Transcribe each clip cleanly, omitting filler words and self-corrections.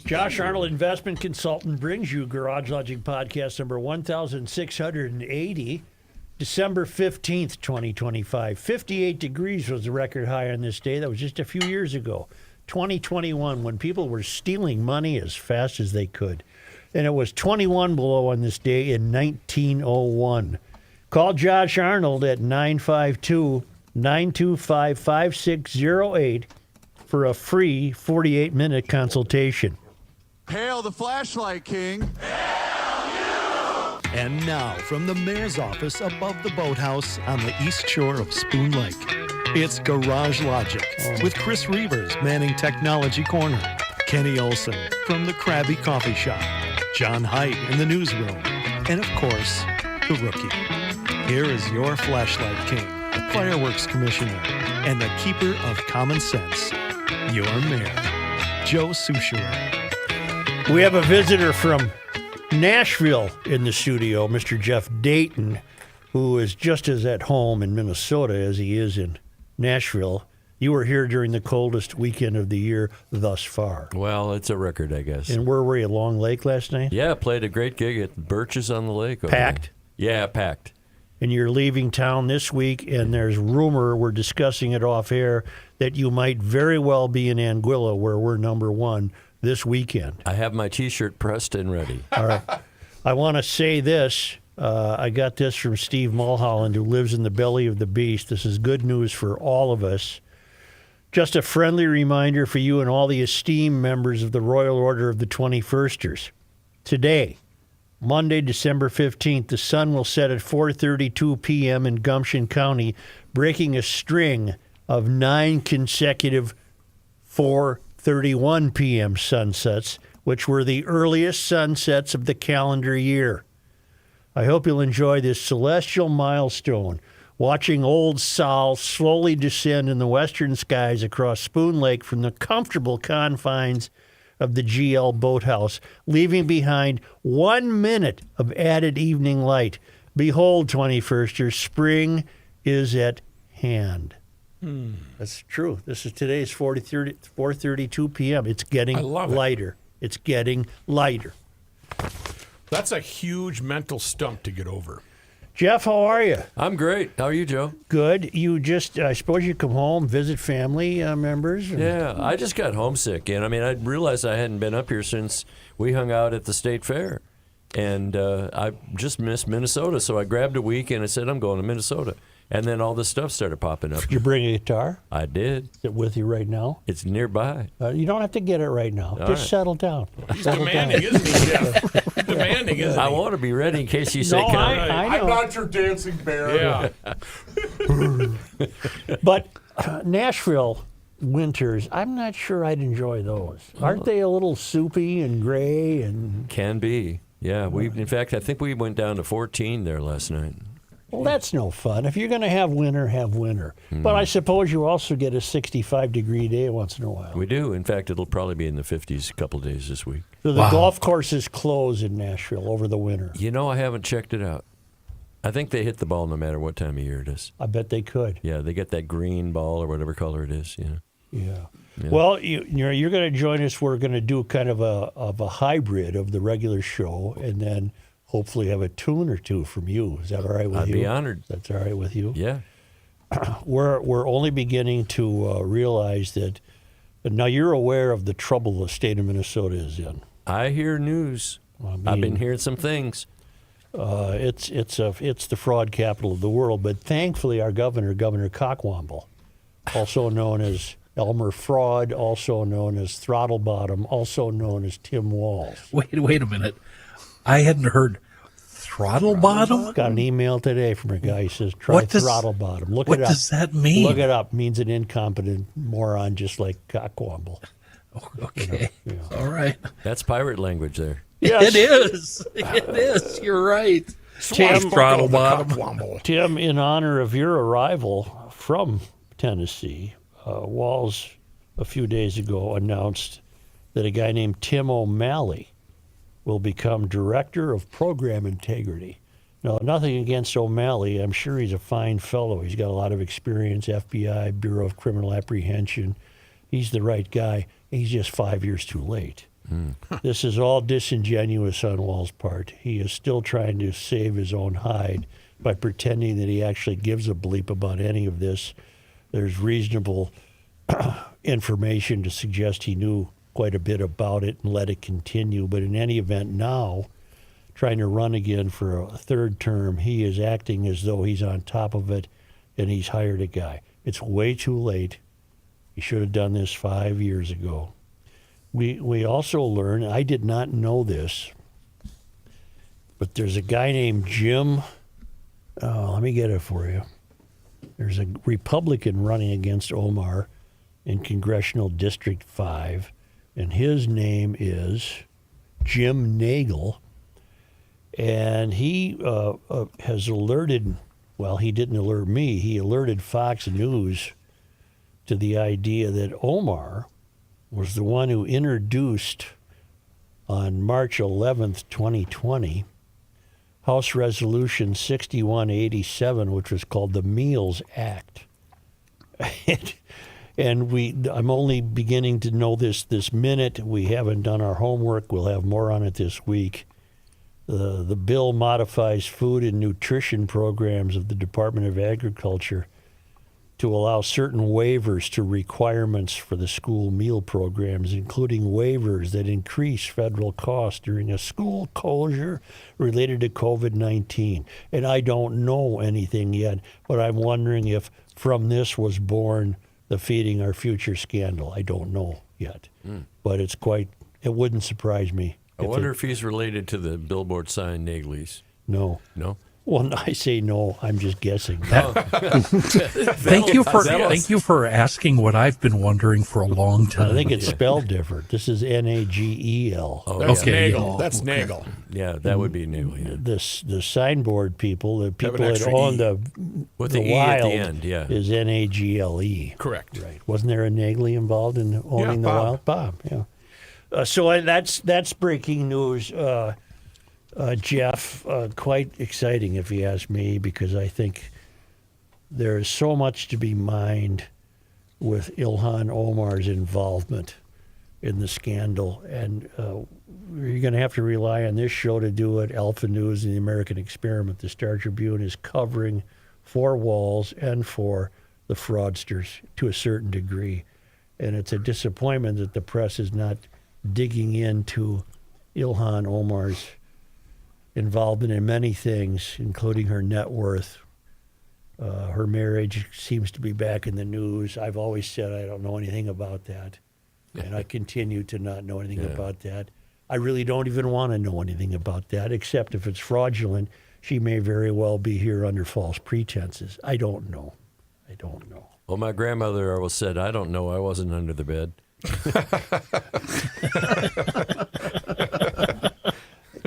Josh Arnold, investment consultant, brings you Garage Logic podcast number 1680, December 15th, 2025. 58 degrees was the record high on this day. That was just a few years ago, 2021, when people were stealing money as fast as they could. And it was 21 below on this day in 1901. Call Josh Arnold at 952-925-5608 for a free 48-minute consultation. Hail the flashlight king. And now, from the mayor's office above the boathouse on the east shore of Spoon Lake, it's Garage Logic with Chris Reavers manning Technology Corner, Kenny Olson from the Krabby Coffee Shop, John Heidt in the newsroom, and of course, the rookie. Here is your flashlight king, the fireworks commissioner, and the keeper of common sense, your mayor, Joe Souchere. We have a visitor from Nashville in the studio, Mr. Jeff Dayton, who is just as at home in Minnesota as he is in Nashville. You were here during the coldest weekend of the year thus far. Well, it's a record, I guess. And where were you, Long Lake last night? Yeah, played a great gig at Birches on the Lake. Packed? Yeah, packed. And you're leaving town this week, and there's rumor, we're discussing it off air, that you might very well be in Anguilla, where we're number one, this weekend. I have my T-shirt pressed and ready. All right. I want to say this. I got this from Steve Mulholland, who lives in the belly of the beast. This is good news for all of us. Just a friendly reminder for you and all the esteemed members of the Royal Order of the 21sters. Today, Monday, December 15th, the sun will set at 4:32 p.m. in Gumption County, breaking a string of 9 consecutive 4:31 p.m. sunsets, which were the earliest sunsets of the calendar year. I hope you'll enjoy this celestial milestone, watching Old Sol slowly descend in the western skies across Spoon Lake from the comfortable confines of the GL Boathouse, leaving behind 1 minute of added evening light. Behold, 21sters, spring is at hand. That's true. This is today's 4:32 p.m. It's getting lighter. It's getting lighter. That's a huge mental stump to get over. Jeff, how are you? I'm great. How are you, Joe? Good. You just, I suppose you come home, visit family members? Yeah, I just got homesick. And I mean, I realized I hadn't been up here since we hung out at the State Fair. And I just missed Minnesota. So I grabbed a week and I said, I'm going to Minnesota. And then all this stuff started popping up. Did you bring a guitar? I did. Is it with you right now? It's nearby. You don't have to get it right now. All Just right. settle down. He's demanding, isn't he, Jeff? Demanding, isn't he? I want to be ready in case you say No, come. I know. I'm not your dancing bear. Yeah. But Nashville winters, I'm not sure I'd enjoy those. Aren't they a little soupy and gray? And Can be. Yeah. In fact, I think we went down to 14 there last night. well, that's no fun. If you're going to have winter, have winter. But I suppose you also get a 65-degree day once in a while. We do. In fact, it'll probably be in the 50s a couple days this week. So the golf courses close in Nashville over the winter. You know, I haven't checked it out. I think they hit the ball no matter what time of year it is. I bet they could. Yeah, they get that green ball or whatever color it is. Yeah. Yeah. Yeah. Well, you're going to join us. We're going to do kind of a hybrid of the regular show, and then hopefully have a tune or two from you. Is that all right with I'd you? be honored. That's all right with you? Yeah. We're only beginning to realize that. Now you're aware of the trouble the state of Minnesota is in. I hear news. I've been hearing some things. It's the fraud capital of the world. But thankfully, our Governor Cockwomble, also known as Elmer Fraud, also known as Throttle Bottom, also known as Tim Walls. Wait a minute. I hadn't heard Throttle Bottom? Got an email today from a guy who says, try Throttle Bottom. Look it up. What does that mean? Look it up. Means an incompetent moron just like Cockwomble. Okay. You know. All right. That's pirate language there. Yes. It is. It is. You're right. Tim, Throttle Bottom. Tim, in honor of your arrival from Tennessee, Walls a few days ago announced that a guy named Tim O'Malley will become Director of Program Integrity. Now, nothing against O'Malley. I'm sure he's a fine fellow. He's got a lot of experience, FBI, Bureau of Criminal Apprehension. He's the right guy. He's just 5 years too late. This is all disingenuous on Wall's part. He is still trying to save his own hide by pretending that he actually gives a bleep about any of this. There's reasonable information to suggest he knew quite a bit about it and let it continue. But in any event, now, trying to run again for a third term, he is acting as though he's on top of it and he's hired a guy. It's way too late. He should have done this 5 years ago. We also learned, I did not know this, but there's a guy named Jim. Let me get it for you. There's a Republican running against Omar in Congressional District 5, and his name is Jim Nagel. And he has alerted, well, he didn't alert me, he alerted Fox News to the idea that Omar was the one who introduced on March 11th, 2020, House Resolution 6187, which was called the Meals Act. And I'm only beginning to know this minute. We haven't done our homework. We'll have more on it this week. The bill modifies food and nutrition programs of the Department of Agriculture to allow certain waivers to requirements for the school meal programs, including waivers that increase federal costs during a school closure related to COVID-19. And I don't know anything yet, but I'm wondering if from this was born the Feeding Our Future scandal. I don't know yet, but it wouldn't surprise me. I wonder if he's related to the billboard sign Nagley's. No. No? Well, I say no. I'm just guessing. Thank you for asking what I've been wondering for a long time. I think it's spelled different. This is Nagel. Oh, That's Okay, Nagel. yeah. That's Nagel. Yeah, that would be Nagel. Yeah. The signboard people, the people that extra own E. the With the the E wild at the end, yeah. is Nagle. Correct. Right. Wasn't there a Nagley involved in owning the Bob. wild? Bob, yeah. That's breaking news, Jeff. Quite exciting, if you ask me, because I think there is so much to be mined with Ilhan Omar's involvement in the scandal. And you're going to have to rely on this show to do it. Alpha News and the American Experiment, the Star Tribune, is covering for Walls and for the fraudsters to a certain degree. And it's a disappointment that the press is not digging into Ilhan Omar's involvement in many things, including her net worth. Her marriage seems to be back in the news. I've always said I don't know anything about that, and I continue to not know anything about that. I really don't even want to know anything about that, except if it's fraudulent. She may very well be here under false pretenses. I don't know. Well, my grandmother always said, I don't know, I wasn't under the bed.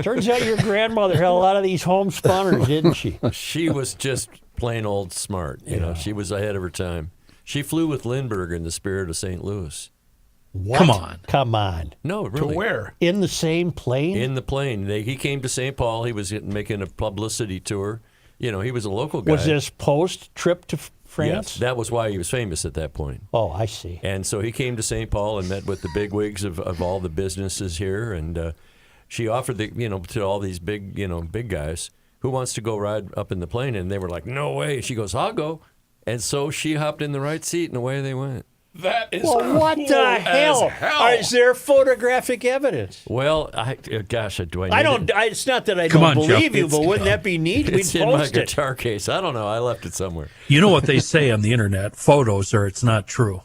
Turns out your grandmother had a lot of these homespunners, didn't she? She was just plain old smart. You know, she was ahead of her time. She flew with Lindbergh in the Spirit of St. Louis. What? Come on. No, To really. where? In the same plane? In the plane. He came to St. Paul. He was making a publicity tour. You know, he was a local guy. Was this post-trip to France? Yes, that was why he was famous at that point. Oh, I see. And so he came to St. Paul and met with the bigwigs of all the businesses here. And she offered to all these big guys, who wants to go ride up in the plane? And they were like, no way. She goes, I'll go. And so she hopped in the right seat, and away they went. That is Well, what cool the as hell? hell. Is there photographic evidence? Well, do I need I don't. it? It's not that I Come don't on, believe Jeff. you, but wouldn't that be neat? It's We'd in my post it. guitar case. I don't know. I left it somewhere. You know what they say on the internet: photos or it's not true.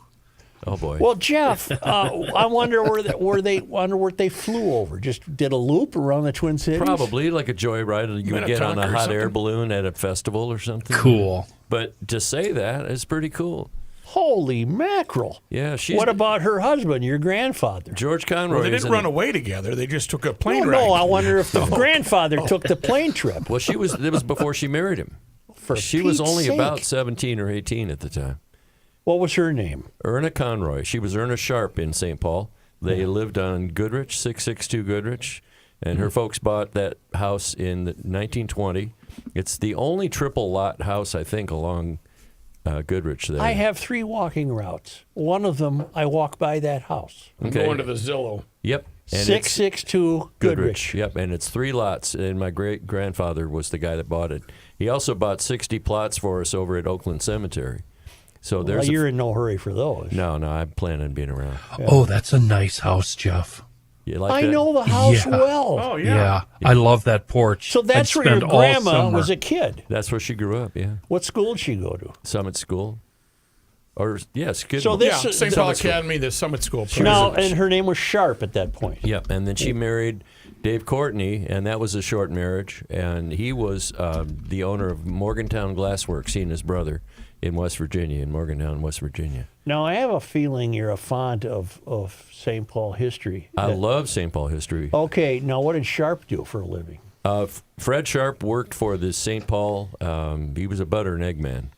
Oh boy. Well, Jeff, I wonder where they flew over. Just did a loop around the Twin Cities? Probably like a joyride you would get on a Minnetonka or hot air something? balloon at a festival or something. Cool. But to say that is pretty cool. Holy mackerel! Yeah, she's. What about her husband, your grandfather? George Conroy? Well, they is didn't run away together. They just took a plane ride. No, I wonder if the grandfather took the plane trip. Well, it was before she married him. For She was Pete's only sake. about 17 or 18 at the time. What was her name? Erna Conroy. She was Erna Sharp in St. Paul. They lived on Goodrich, 662 Goodrich, and her folks bought that house in 1920. It's the only triple lot house, I think, along Goodrich there. I have 3 walking routes. One of them, I walk by that house. I'm Okay. going to the Zillow. Yep. And 662 Goodrich. Yep, and it's 3 lots, and my great-grandfather was the guy that bought it. He also bought 60 plots for us over at Oakland Cemetery. So there's Well, you're in no hurry for those. No, I'm planning on being around. Oh, that's a nice house, Jeff. You like I that? know the house Yeah. well. Oh, Yeah. I love that porch. So that's I'd where your spend all grandma summer. was a kid. That's where she grew up, yeah. What school did she go to? Summit School. Or, yes, Skidmore. So this- Yeah, St. Paul Academy, the Summit School. Now, and her name was Sharp at that point. Yep, and then she married Dave Courtney, and that was a short marriage. And he was the owner of Morgantown Glassworks, he and his brother, in West Virginia, in Morgantown, West Virginia. Now, I have a feeling you're a font of St. Paul history. I love St. Paul history. Okay, now what did Sharp do for a living? Fred Sharp worked for the St. Paul. He was a butter and egg man.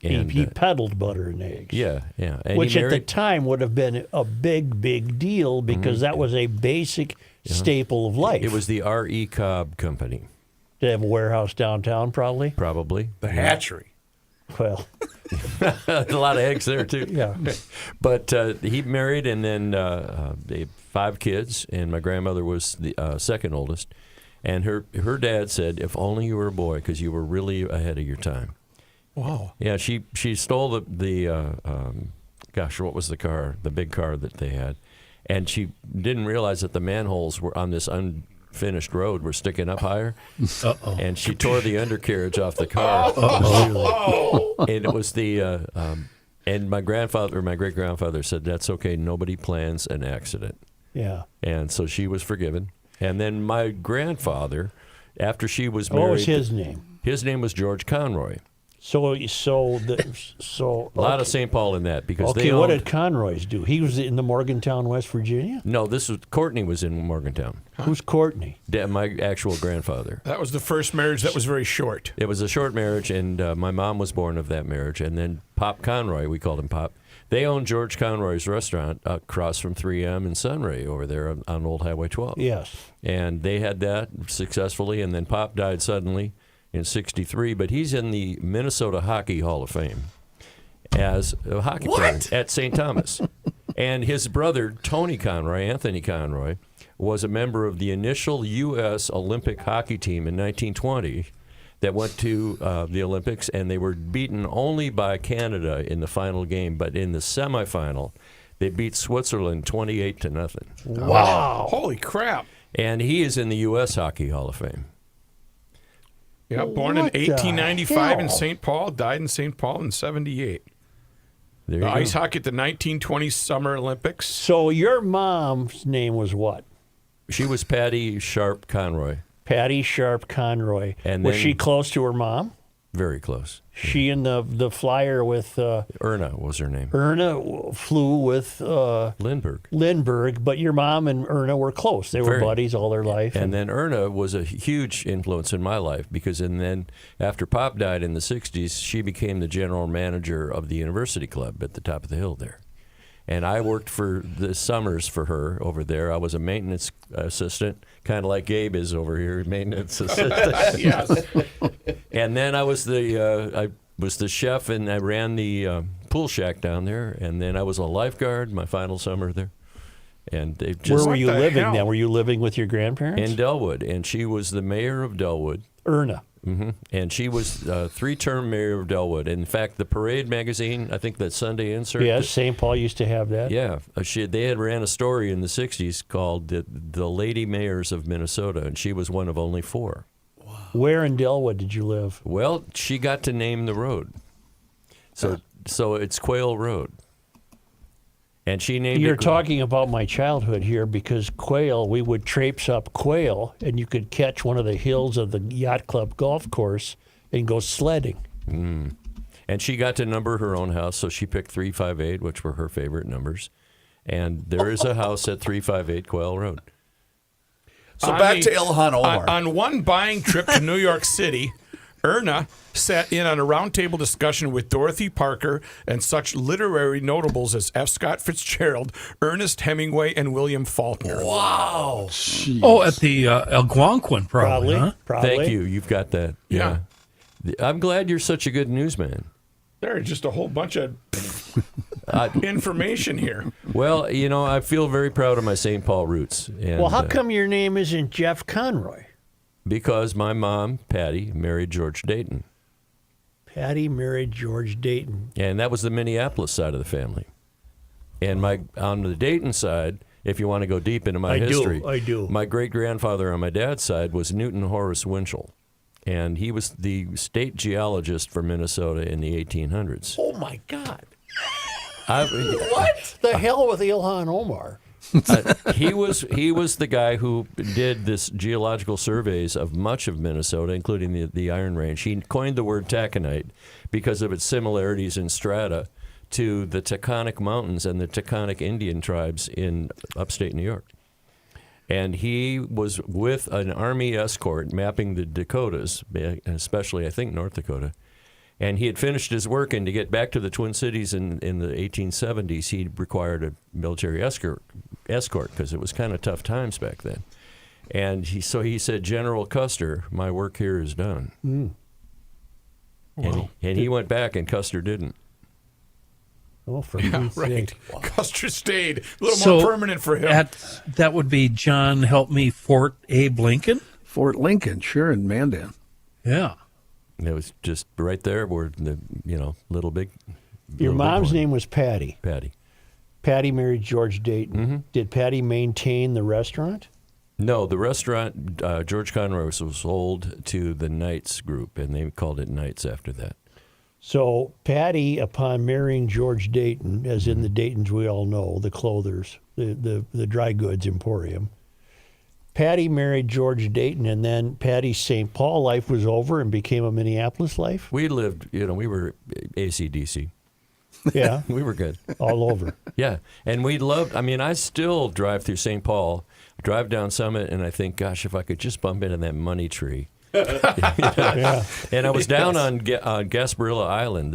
And, He peddled butter and eggs. yeah. And Which he at the married, time would have been a big deal because that was a basic staple of life. it was the R.E. Cobb Company, They have a warehouse downtown, probably. probably. The hatchery. Well, A lot of eggs there, too. yeah. But he married, and then they had 5 kids, and my grandmother was the second oldest. And her dad said, if only you were a boy, because you were really ahead of your time. Wow. Yeah, she stole the gosh, what was the car, the big car that they had. And she didn't realize that the manholes were on this unfinished road were sticking up higher. Uh-oh. And she tore the undercarriage off the car. And it was the and my great-grandfather said, that's okay, nobody plans an accident. Yeah. And so she was forgiven. And then my grandfather, after she was married, What was his name? His name was George Conroy. So A lot of St. Paul in that because Okay, they what owned, did Conroy's do? He was in the Morgantown, West Virginia? No, Courtney was in Morgantown. Who's Courtney? My actual grandfather. That was the first marriage that was very short. It was a short marriage, and my mom was born of that marriage. And then Pop Conroy, we called him Pop. They owned George Conroy's restaurant across from 3M in Sunray over there on Old Highway 12. Yes. And they had that successfully, and then Pop died suddenly in '63, but he's in the Minnesota Hockey Hall of Fame as a hockey player at St. Thomas. And his brother, Tony Conroy, Anthony Conroy, was a member of the initial U.S. Olympic hockey team in 1920 that went to the Olympics, and they were beaten only by Canada in the final game. But in the semifinal, they beat Switzerland 28-0. Wow. Holy crap. And he is in the U.S. Hockey Hall of Fame. Yeah, born in What the 1895 in hell? St. Paul, died in St. Paul in 78. There you The go. ice hockey at the 1920 Summer Olympics. So your mom's name was what? She was Patty Sharp Conroy. Patty Sharp Conroy. And was then- she close to her mom? Very close. She in the flyer with Erna was her name. Erna flew with Lindbergh. Lindbergh, but your mom and Erna were close. They were Very. buddies all their life. And then Erna was a huge influence in my life because, and then after Pop died in the 60s, she became the general manager of the University Club at the top of the hill there. And I worked for the summers for her over there. I was a maintenance assistant, kind of like Gabe is over here, maintenance assistant. Yes. And then I was the chef, and I ran the pool shack down there. And then I was a lifeguard my final summer there. And they where just were you the living hell? then? Were you living with your grandparents? in Delwood, and she was the mayor of Delwood. Erna. And she was 3-term mayor of Delwood. In fact, the Parade magazine, I think that Sunday insert. Yes, St. Paul used to have that. Yeah, they had ran a story in the 60s called the Lady Mayors of Minnesota, and she was one of only 4. Where in Delwood did you live? Well, she got to name the road. So it's Quail Road. And she named You're it. talking about my childhood here because quail, we would traipse up quail and you could catch one of the hills of the yacht club golf course and go sledding. And she got to number her own house, so she picked 358, which were her favorite numbers. And there is a house at 358 Quail Road. So On back the- to Ilhan Omar. On one buying trip to New York City, Erna sat in on a roundtable discussion with Dorothy Parker and such literary notables as F. Scott Fitzgerald, Ernest Hemingway, and William Faulkner. Wow. Oh, at the Algonquin, probably, huh? Probably. Thank you. You've got that. Yeah. I'm glad you're such a good newsman. There are just a whole bunch of information here. Well, I feel very proud of my St. Paul roots. And, Well, how come your name isn't Jeff Conroy? Because my mom, Patty, married George Dayton. Patty married George Dayton. And that was the Minneapolis side of the family. And on the Dayton side, if you want to go deep into my history, I do. My great-grandfather on my dad's side was Newton Horace Winchell. And he was the state geologist for Minnesota in the 1800s. Oh, my God. What? The hell with Ilhan Omar. He was the guy who did this geological surveys of much of Minnesota, including the Iron Range. He coined the word taconite because of its similarities in strata to the Taconic Mountains and the Taconic Indian tribes in upstate New York. And he was with an army escort mapping the Dakotas, especially, I think, North Dakota. And he had finished his work, and to get back to the Twin Cities in the 1870s, he required a military escort because it was kind of tough times back then. And he said, General Custer, my work here is done. Mm. Wow. And he went back, and Custer didn't. Oh, for Pete's Right. sake. Wow. Custer stayed. A little more permanent for him. That would be, John, help me, Fort Abe Lincoln? Fort Lincoln, sure, in Mandan. Yeah. It was just right there where the, little big. Your little mom's big one. name was Patty. Patty. Patty married George Dayton. Mm-hmm. Did Patty maintain the restaurant? No, the restaurant, George Conroy, was sold to the Knights group, and they called it Knights after that. So Patty, upon marrying George Dayton, as in the Daytons we all know, the clothers, the dry goods emporium, Patty married George Dayton, and then Patty's St. Paul life was over and became a Minneapolis life? We lived, we were AC/DC. Yeah. We were good. All over. Yeah. And we loved, I still drive through St. Paul, drive down Summit, and I think, gosh, if I could just bump into that money tree. Yeah. And I was down on Gasparilla Island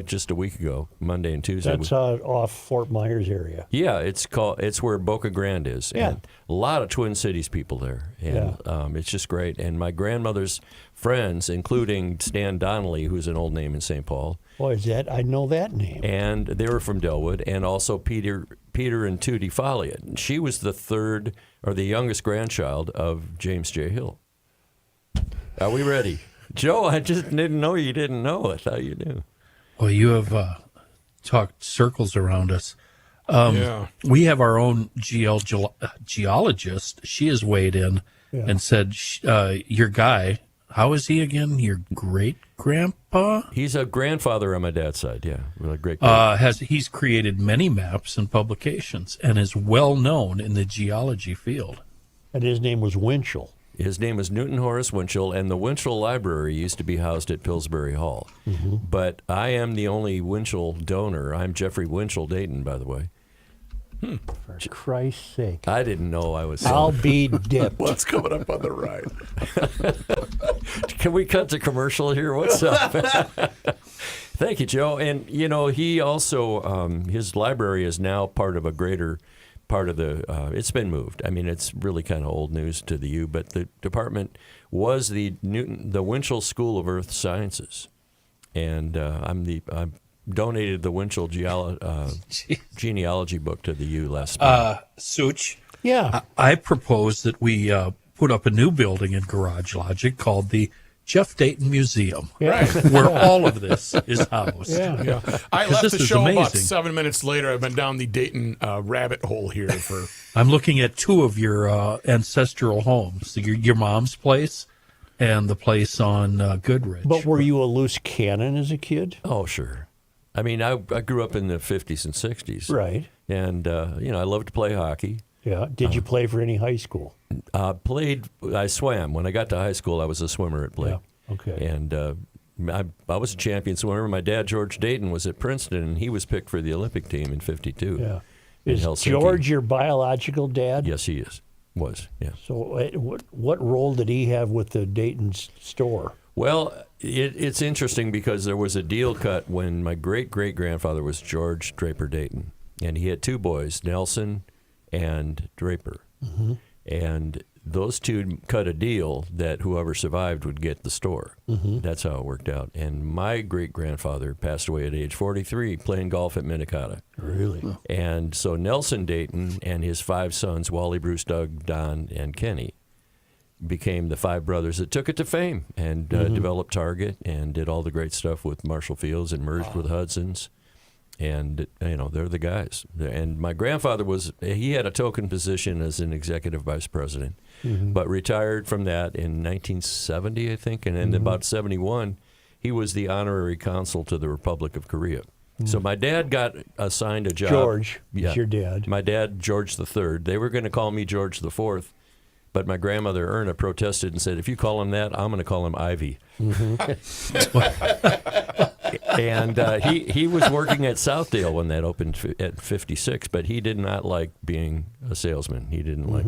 just a week ago, Monday and Tuesday. That's off Fort Myers area. Yeah, it's where Boca Grande is. Yeah. And a lot of Twin Cities people there. And it's just great. And my grandmother's friends, including Stan Donnelly, who's an old name in St. Paul. Boy, I know that name. And they were from Delwood, and also Peter and Tootie Folliott. And she was the youngest grandchild of James J. Hill. Are we ready? Joe, I just didn't know you didn't know it. How you knew? Well, you have talked circles around us. Yeah. We have our own geologist. She has weighed in and said, your guy, how is he again? Your great-grandpa? He's a grandfather on my dad's side, yeah. Really great. He's created many maps and publications and is well known in the geology field. And his name was Winchell. His name is Newton Horace Winchell, and the Winchell Library used to be housed at Pillsbury Hall. Mm-hmm. But I am the only Winchell donor. I'm Jeffrey Winchell Dayton, by the way. For Christ's sake. I didn't know I was. I'll be dipped. What's coming up on the ride? Can we cut to commercial here? What's up? Thank you, Joe. And, he also, his library is now part of a greater part of the, it's been moved. It's really kind of old news to the U, but the department was the Winchell School of Earth Sciences. And I donated the Winchell genealogy book to the U last spring. Such. Yeah. I propose that we put up a new building in Garage Logic called the Jeff Dayton Museum, where all of this is housed. Yeah. I left this the is show about amazing. 7 minutes later. I've been down the Dayton rabbit hole here for. I'm looking at two of your ancestral homes, your mom's place and the place on Goodrich. But were you a loose cannon as a kid? Oh, sure. I grew up in the 50s and 60s. Right. And, I loved to play hockey. Yeah. Did you play for any high school? I swam. When I got to high school, I was a swimmer at Blake. Yeah. Okay. And I was a champion swimmer. My dad, George Dayton, was at Princeton, and he was picked for the Olympic team in '52. Yeah. in Is Helsinki. George your biological dad? Yes, he is. Was, yeah. So what role did he have with the Dayton's store? Well, it's interesting because there was a deal cut when my great-great-grandfather was George Draper Dayton, and he had two boys, Nelson and Draper. Mm-hmm. And those two cut a deal that whoever survived would get the store. That's how it worked out. And my great-grandfather passed away at age 43 playing golf at Minnetonka. Really? And so Nelson Dayton and his 5 sons, Wally, Bruce, Doug, Don, and Kenny, became the 5 brothers that took it to fame and developed Target and did all the great stuff with Marshall Fields and merged with Hudson's. And, they're the guys. And my grandfather he had a token position as an executive vice president, but retired from that in 1970, I think. And in about 71, he was the honorary consul to the Republic of Korea. So my dad got assigned a job. George is your dad. My dad, George III. They were going to call me George IV. But my grandmother, Erna, protested and said, if you call him that, I'm going to call him Ivy. And he was working at Southdale when that opened at 56, but he did not like being a salesman. He didn't like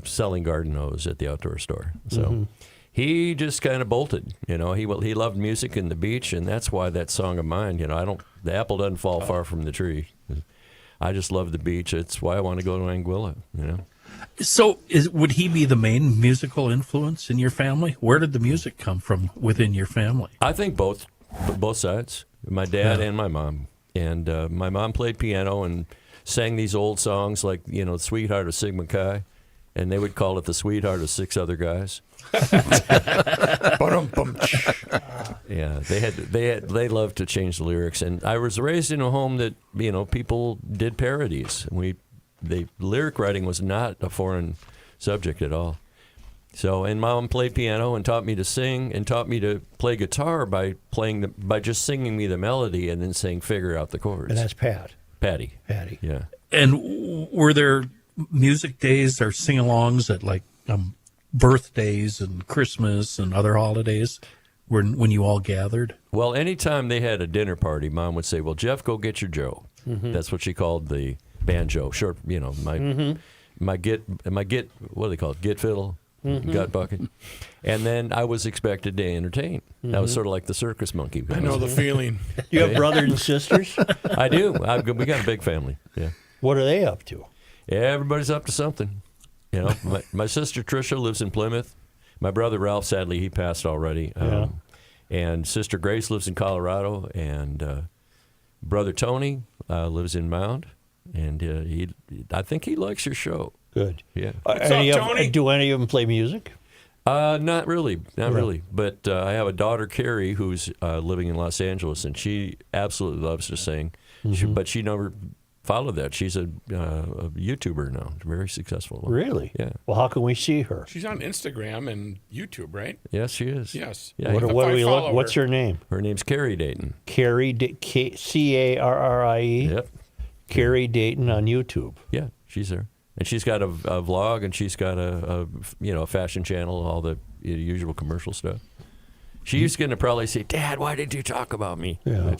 selling garden hose at the outdoor store. So he just kind of bolted. He loved music and the beach, and that's why that song of mine, the apple doesn't fall far from the tree. I just love the beach. It's why I want to go to Anguilla, So would he be the main musical influence in your family? Where did the music come from within your family? I think both sides, my dad and my mom. And my mom played piano and sang these old songs like, Sweetheart of Sigmund Chi, and they would call it the Sweetheart of 6 Other Guys. Yeah, they loved to change the lyrics. And I was raised in a home that, people did parodies. The lyric writing was not a foreign subject at all. So, and Mom played piano and taught me to sing and taught me to play guitar by just singing me the melody and then saying figure out the chords. And that's Patty. Yeah. And were there music days or sing-alongs at like birthdays and Christmas and other holidays when you all gathered? Well, anytime they had a dinner party, Mom would say, well, Jeff, go get your Joe. That's what she called the banjo, short, my git, what do they call it? Git fiddle, gut bucket. And then I was expected to entertain. That was sort of like the circus monkey. I know the feeling. Do you have brothers and sisters? I do. We got a big family. Yeah. What are they up to? Yeah, everybody's up to something. My sister Tricia lives in Plymouth. My brother Ralph, sadly, he passed already. And sister Grace lives in Colorado. And brother Tony lives in Mound. And I think he likes your show. Good. Yeah. Tony? Do any of them play music? Not really. But I have a daughter, Carrie, who's living in Los Angeles, and she absolutely loves to sing. But she never followed that. She's a YouTuber now, very successful. Really? Yeah. Well, how can we see her? She's on Instagram and YouTube, right? Yes, she is. Yes. Yeah. What do we look? What's her name? Her name's Carrie Dayton. Carrie, Carrie. Yep. Carrie Dayton on YouTube. Yeah, she's there. And she's got a vlog, and she's got a fashion channel, all the usual commercial stuff. She's going to probably say, Dad, why did you talk about me? Yeah.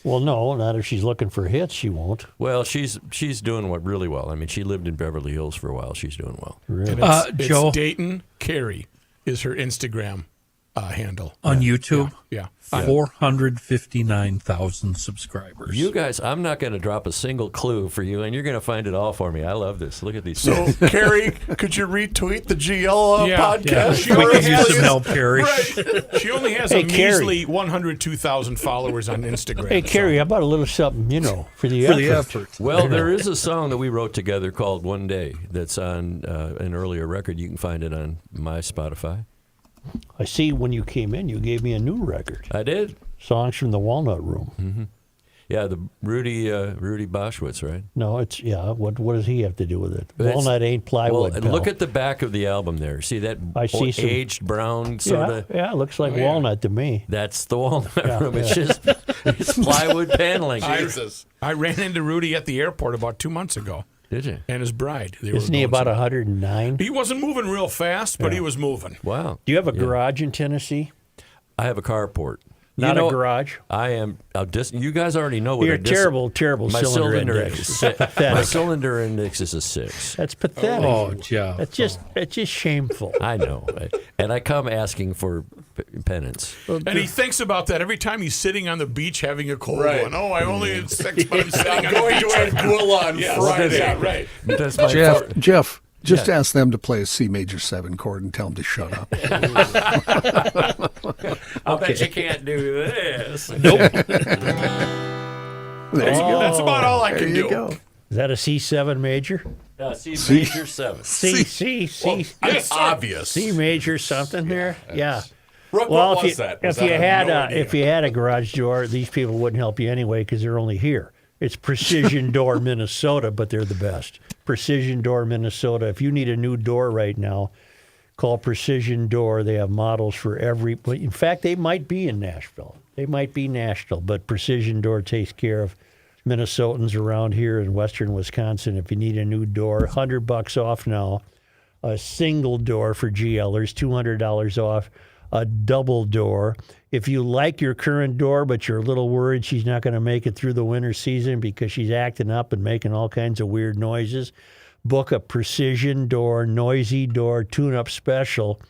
Well, no, not if she's looking for hits, she won't. Well, she's doing really well. I mean, she lived in Beverly Hills for a while. She's doing well. Really? And it's Joe? Dayton Carey is her Instagram handle. On YouTube? Yeah. 459,000 subscribers. You guys, I'm not going to drop a single clue for you, and you're going to find it all for me. I love this. Look at these. So, Carrie, could you retweet the GL podcast? Yeah. She We only can use has- some help, Carrie. Right. She only has Hey, a Carrie. measly 102,000 followers on Instagram. Hey, Carrie, how about a little something, for the For effort? the effort. Well, there is a song that we wrote together called One Day that's on an earlier record. You can find it on my Spotify. I see when you came in, you gave me a new record. I did. Songs from the Walnut Room. Mm-hmm. Yeah, the Rudy Boschwitz, right? No, it's, what does he have to do with it? It's- Walnut ain't plywood. Well, and look at the back of the album there. See that I see some- aged brown sort of? Yeah, it looks like walnut to me. That's the Walnut Room. It's just it's plywood paneling. I ran into Rudy at the airport about 2 months ago. Did you? And his bride. They Isn't were he going about somewhere. 109? He wasn't moving real fast, but he was moving. Wow. Do you have a garage in Tennessee? I have a carport. Not a garage? I am. You guys already know what You're a terrible my cylinder index. index. Is Pathetic. my cylinder index is a 6. That's pathetic. Oh, Jeff. It's just shameful. I know, and I come asking for penance. And he thinks about that every time he's sitting on the beach having a cold one. Oh, I only had 6, but I'm sitting on the beach. Anguilla on Yes, Friday. yeah, right. That's my Jeff, Just ask them to play a C major 7 chord and tell them to shut up. I'll bet you can't do this. Nope. There you go. That's about all I There can you do. go. Is that a C7 major? C major 7. C. It's obvious. C major something there? Yeah. Brooke, Well, what was that? if you had a garage door, these people wouldn't help you anyway because they're only here. It's Precision Door Minnesota, but they're the best. Precision Door Minnesota. If you need a new door right now, call Precision Door. They have models for every. In fact, they might be in Nashville. They might be national, but Precision Door takes care of Minnesotans around here in western Wisconsin. If you need a new door, $100 off now. A single door for GLers, $200 off. A double door. If you like your current door, but you're a little worried she's not going to make it through the winter season because she's acting up and making all kinds of weird noises, book a Precision Door, noisy door tune-up special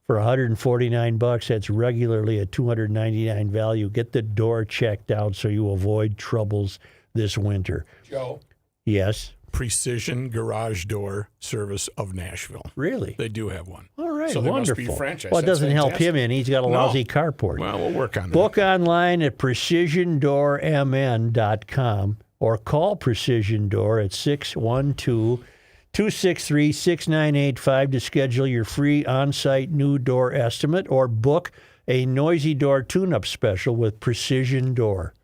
for $149. That's regularly a $299 value. Get the door checked out so you avoid troubles this winter. Joe. Yes. Precision Garage Door Service of Nashville. Really? They do have one. All right, So they must wonderful. be franchise. Well, it That's doesn't help fantastic. him in. He's got a lousy carport. Well, we'll work on that. Book online at precisiondoormn.com or call Precision Door at 612-263-6985 to schedule your free on-site new door estimate or book a noisy door tune-up special with Precision Door.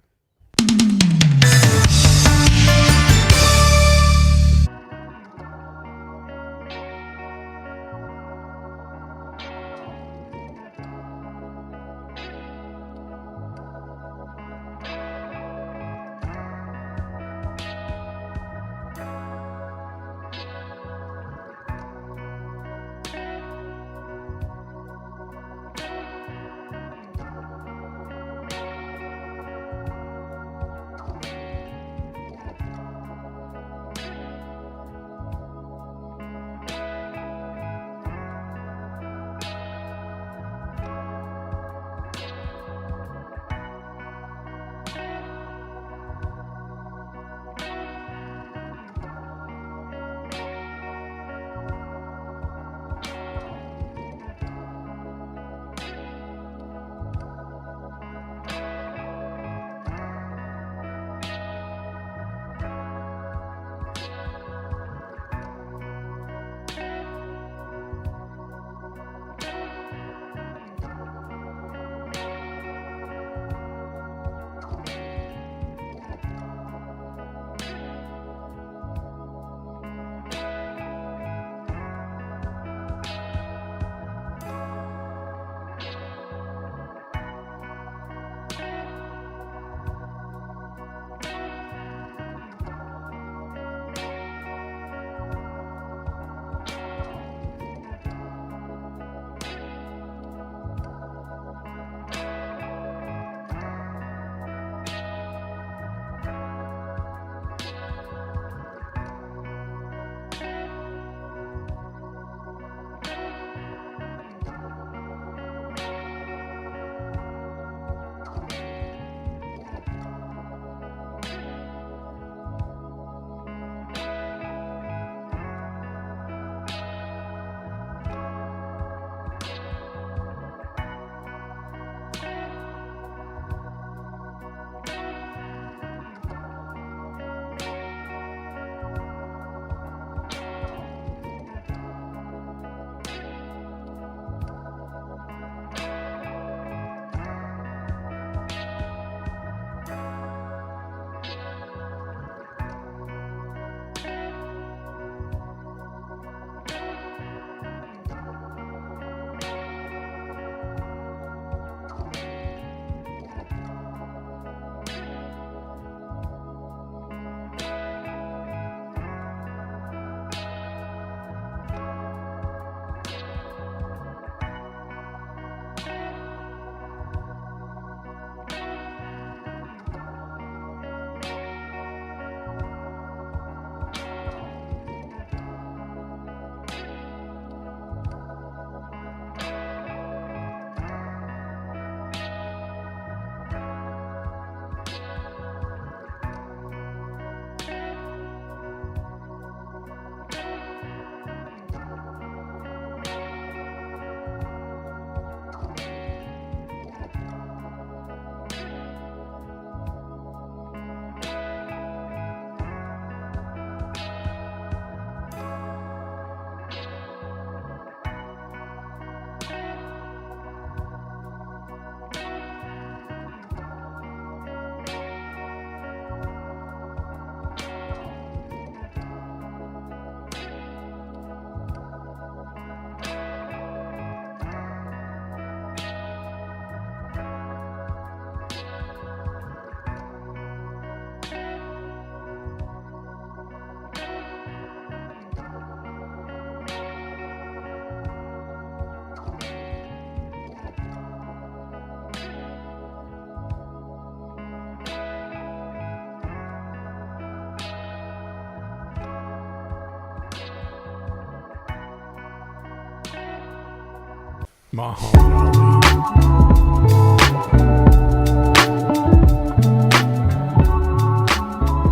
Muhammad Ali.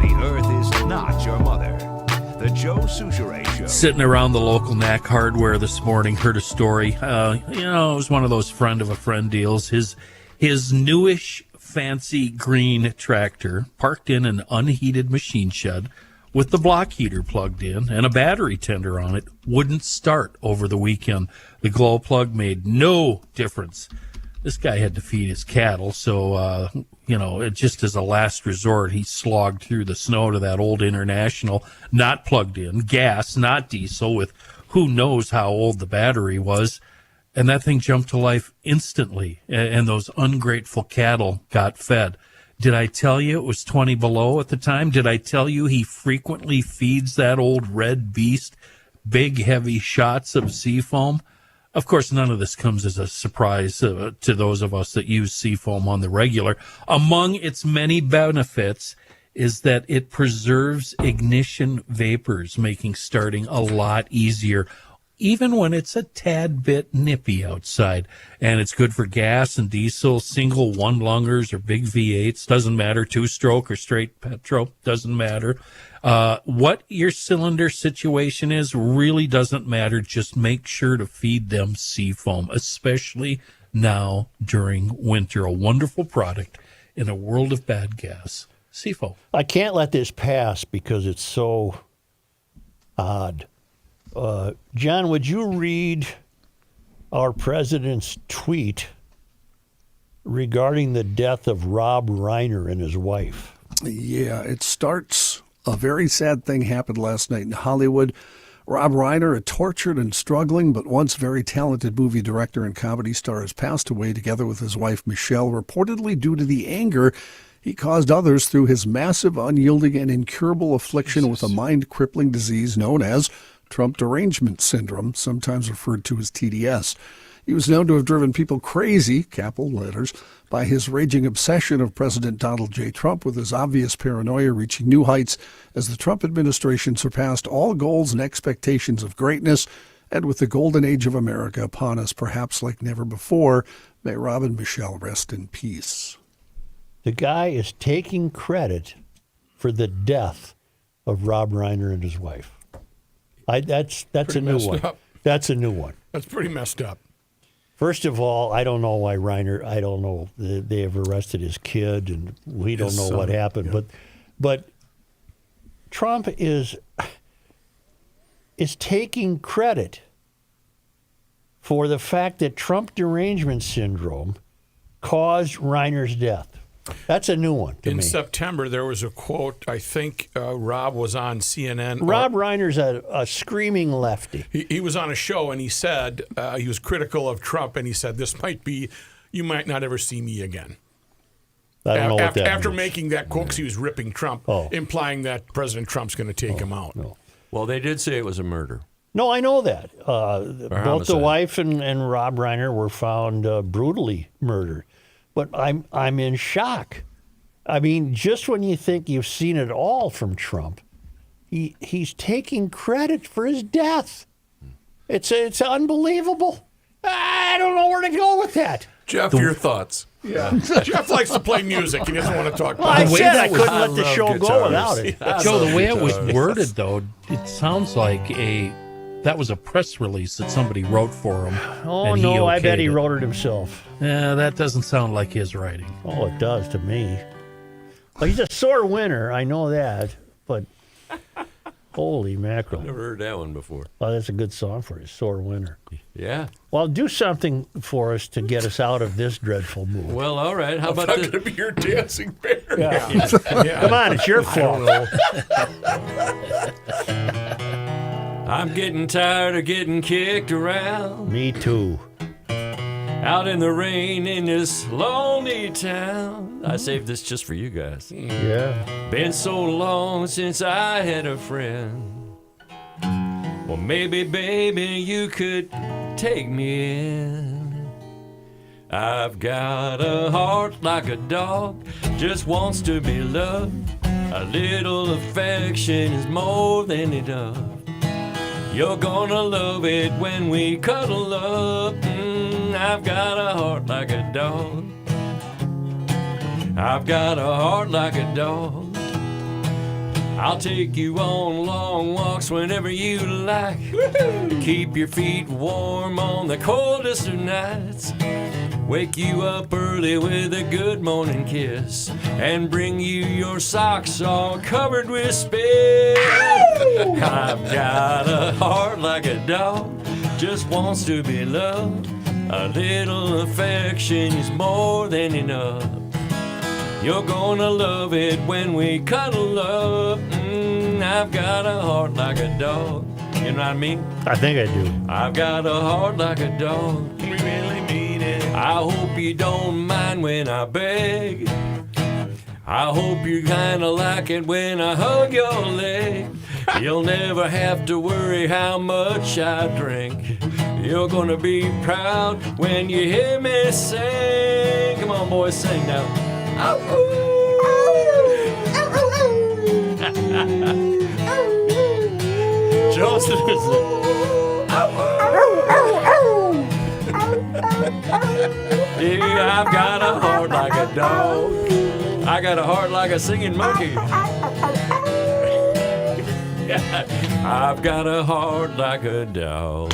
The Earth is not your mother. The Joe Souchere Show. Sitting around the local Knack Hardware this morning, heard a story. It was one of those friend of a friend deals. His newish, fancy green tractor parked in an unheated machine shed with the block heater plugged in and a battery tender on it wouldn't start over the weekend. The glow plug made no difference. This guy had to feed his cattle, so, it just as a last resort, he slogged through the snow to that old International, not plugged in, gas, not diesel, with who knows how old the battery was. And that thing jumped to life instantly, and those ungrateful cattle got fed. Did I tell you it was 20 below at the time? Did I tell you he frequently feeds that old red beast big, heavy shots of Seafoam? Of course, none of this comes as a surprise to those of us that use Seafoam on the regular. Among its many benefits is that it preserves ignition vapors, making starting a lot easier, even when it's a tad bit nippy outside. And it's good for gas and diesel, single one-lungers or big V8s, doesn't matter, two-stroke or straight petro, doesn't matter. What your cylinder situation is really doesn't matter. Just make sure to feed them Seafoam, especially now during winter. A wonderful product in a world of bad gas. Seafoam. I can't let this pass because it's so odd. John, would you read our president's tweet regarding the death of Rob Reiner and his wife? Yeah, it starts. A very sad thing happened last night in Hollywood. Rob Reiner, a tortured and struggling but once very talented movie director and comedy star, has passed away together with his wife Michelle, reportedly due to the anger he caused others through his massive, unyielding, and incurable affliction with a mind-crippling disease known as Trump derangement syndrome, sometimes referred to as TDS. He was known to have driven people crazy, capital letters, by his raging obsession of President Donald J. Trump, with his obvious paranoia reaching new heights as the Trump administration surpassed all goals and expectations of greatness. And with the golden age of America upon us, perhaps like never before, may Rob and Michelle rest in peace. The guy is taking credit for the death of Rob Reiner and his wife. That's a new one. That's a new one. That's pretty messed up. First of all, I don't know why Reiner. I don't know. They have arrested his kid, and we don't know what happened. Yeah. But Trump is taking credit for the fact that Trump derangement syndrome caused Reiner's death. That's a new one to me. In September, there was a quote. I think Rob was on CNN. Rob Reiner's a screaming lefty. He was on a show, and he said he was critical of Trump, and he said, you might not ever see me again. I don't know what that After means. Making that quote, 'cause he was ripping Trump, implying that President Trump's going to take him out. No. Well, they did say it was a murder. No, I know that. Both the wife and Rob Reiner were found brutally murdered. But I'm in shock. I mean, just when you think you've seen it all from Trump, he's taking credit for his death. It's unbelievable. I don't know where to go with that. Jeff, your thoughts? Yeah. Jeff likes to play music. He doesn't want to talk Well, about I it. said I couldn't let the show go guitars. without it. Joe, the way it was worded, though, it sounds like that was a press release that somebody wrote for him. Oh, and no, I bet he okayed it. wrote it himself. Yeah, that doesn't sound like his writing. Oh, it does to me. Well, he's a sore winner, I know that, but holy mackerel. Never heard that one before. Well, that's a good song for you, sore winner. Yeah. Well, do something for us to get us out of this dreadful mood. Well, all right. How about Not this? going to be your dancing bear. Yeah. Yeah. Come on, it's your fault. I'm getting tired of getting kicked around. Me too. Out in the rain in this lonely town. I saved this just for you guys. Yeah. Been so long since I had a friend. Well, maybe, baby, you could take me in. I've got a heart like a dog, just wants to be loved. A little affection is more than enough. You're gonna love it when we cuddle up. I've got a heart like a dog. I've got a heart like a dog. I'll take you on long walks whenever you like. Keep your feet warm on the coldest of nights. Wake you up early with a good morning kiss. And bring you your socks all covered with spit. I've got a heart like a dog, just wants to be loved. A little affection is more than enough. You're gonna love it when we cuddle up. I've got a heart like a dog. You know what I mean? I think I do. I've got a heart like a dog. We really mean it. I hope you don't mind when I beg. I hope you kinda like it when I hug your leg. You'll never have to worry how much I drink. You're gonna be proud when you hear me sing. Come on, boys, sing now. Joseph is yeah, I've got a heart like a dog. I got a heart like a singing monkey. I've got a heart like a dog.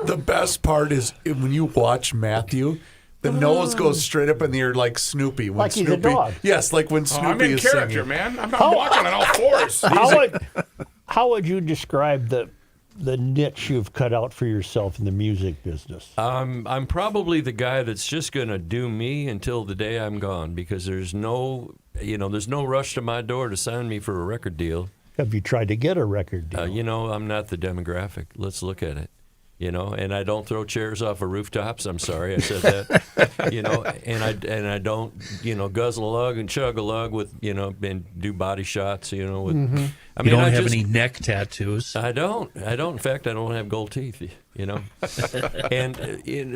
The best part is when you watch Matthew, the nose goes straight up in the air like Snoopy. When Like he's a Snoopy, dog. Yes, like when Snoopy I'm in is character, singing. man. I'm walking on all fours. How would you describe the niche you've cut out for yourself in the music business? I'm probably the guy that's just gonna do me until the day I'm gone, because there's no rush to my door to sign me for a record deal. Have you tried to get a record deal? I'm not the demographic. Let's look at it. And I don't throw chairs off of rooftops. I'm sorry I said that. And I don't, guzzle a lug and chug a lug with, and do body shots, with. Mm-hmm. I You mean, don't have any neck tattoos. I don't. In fact, I don't have gold teeth, And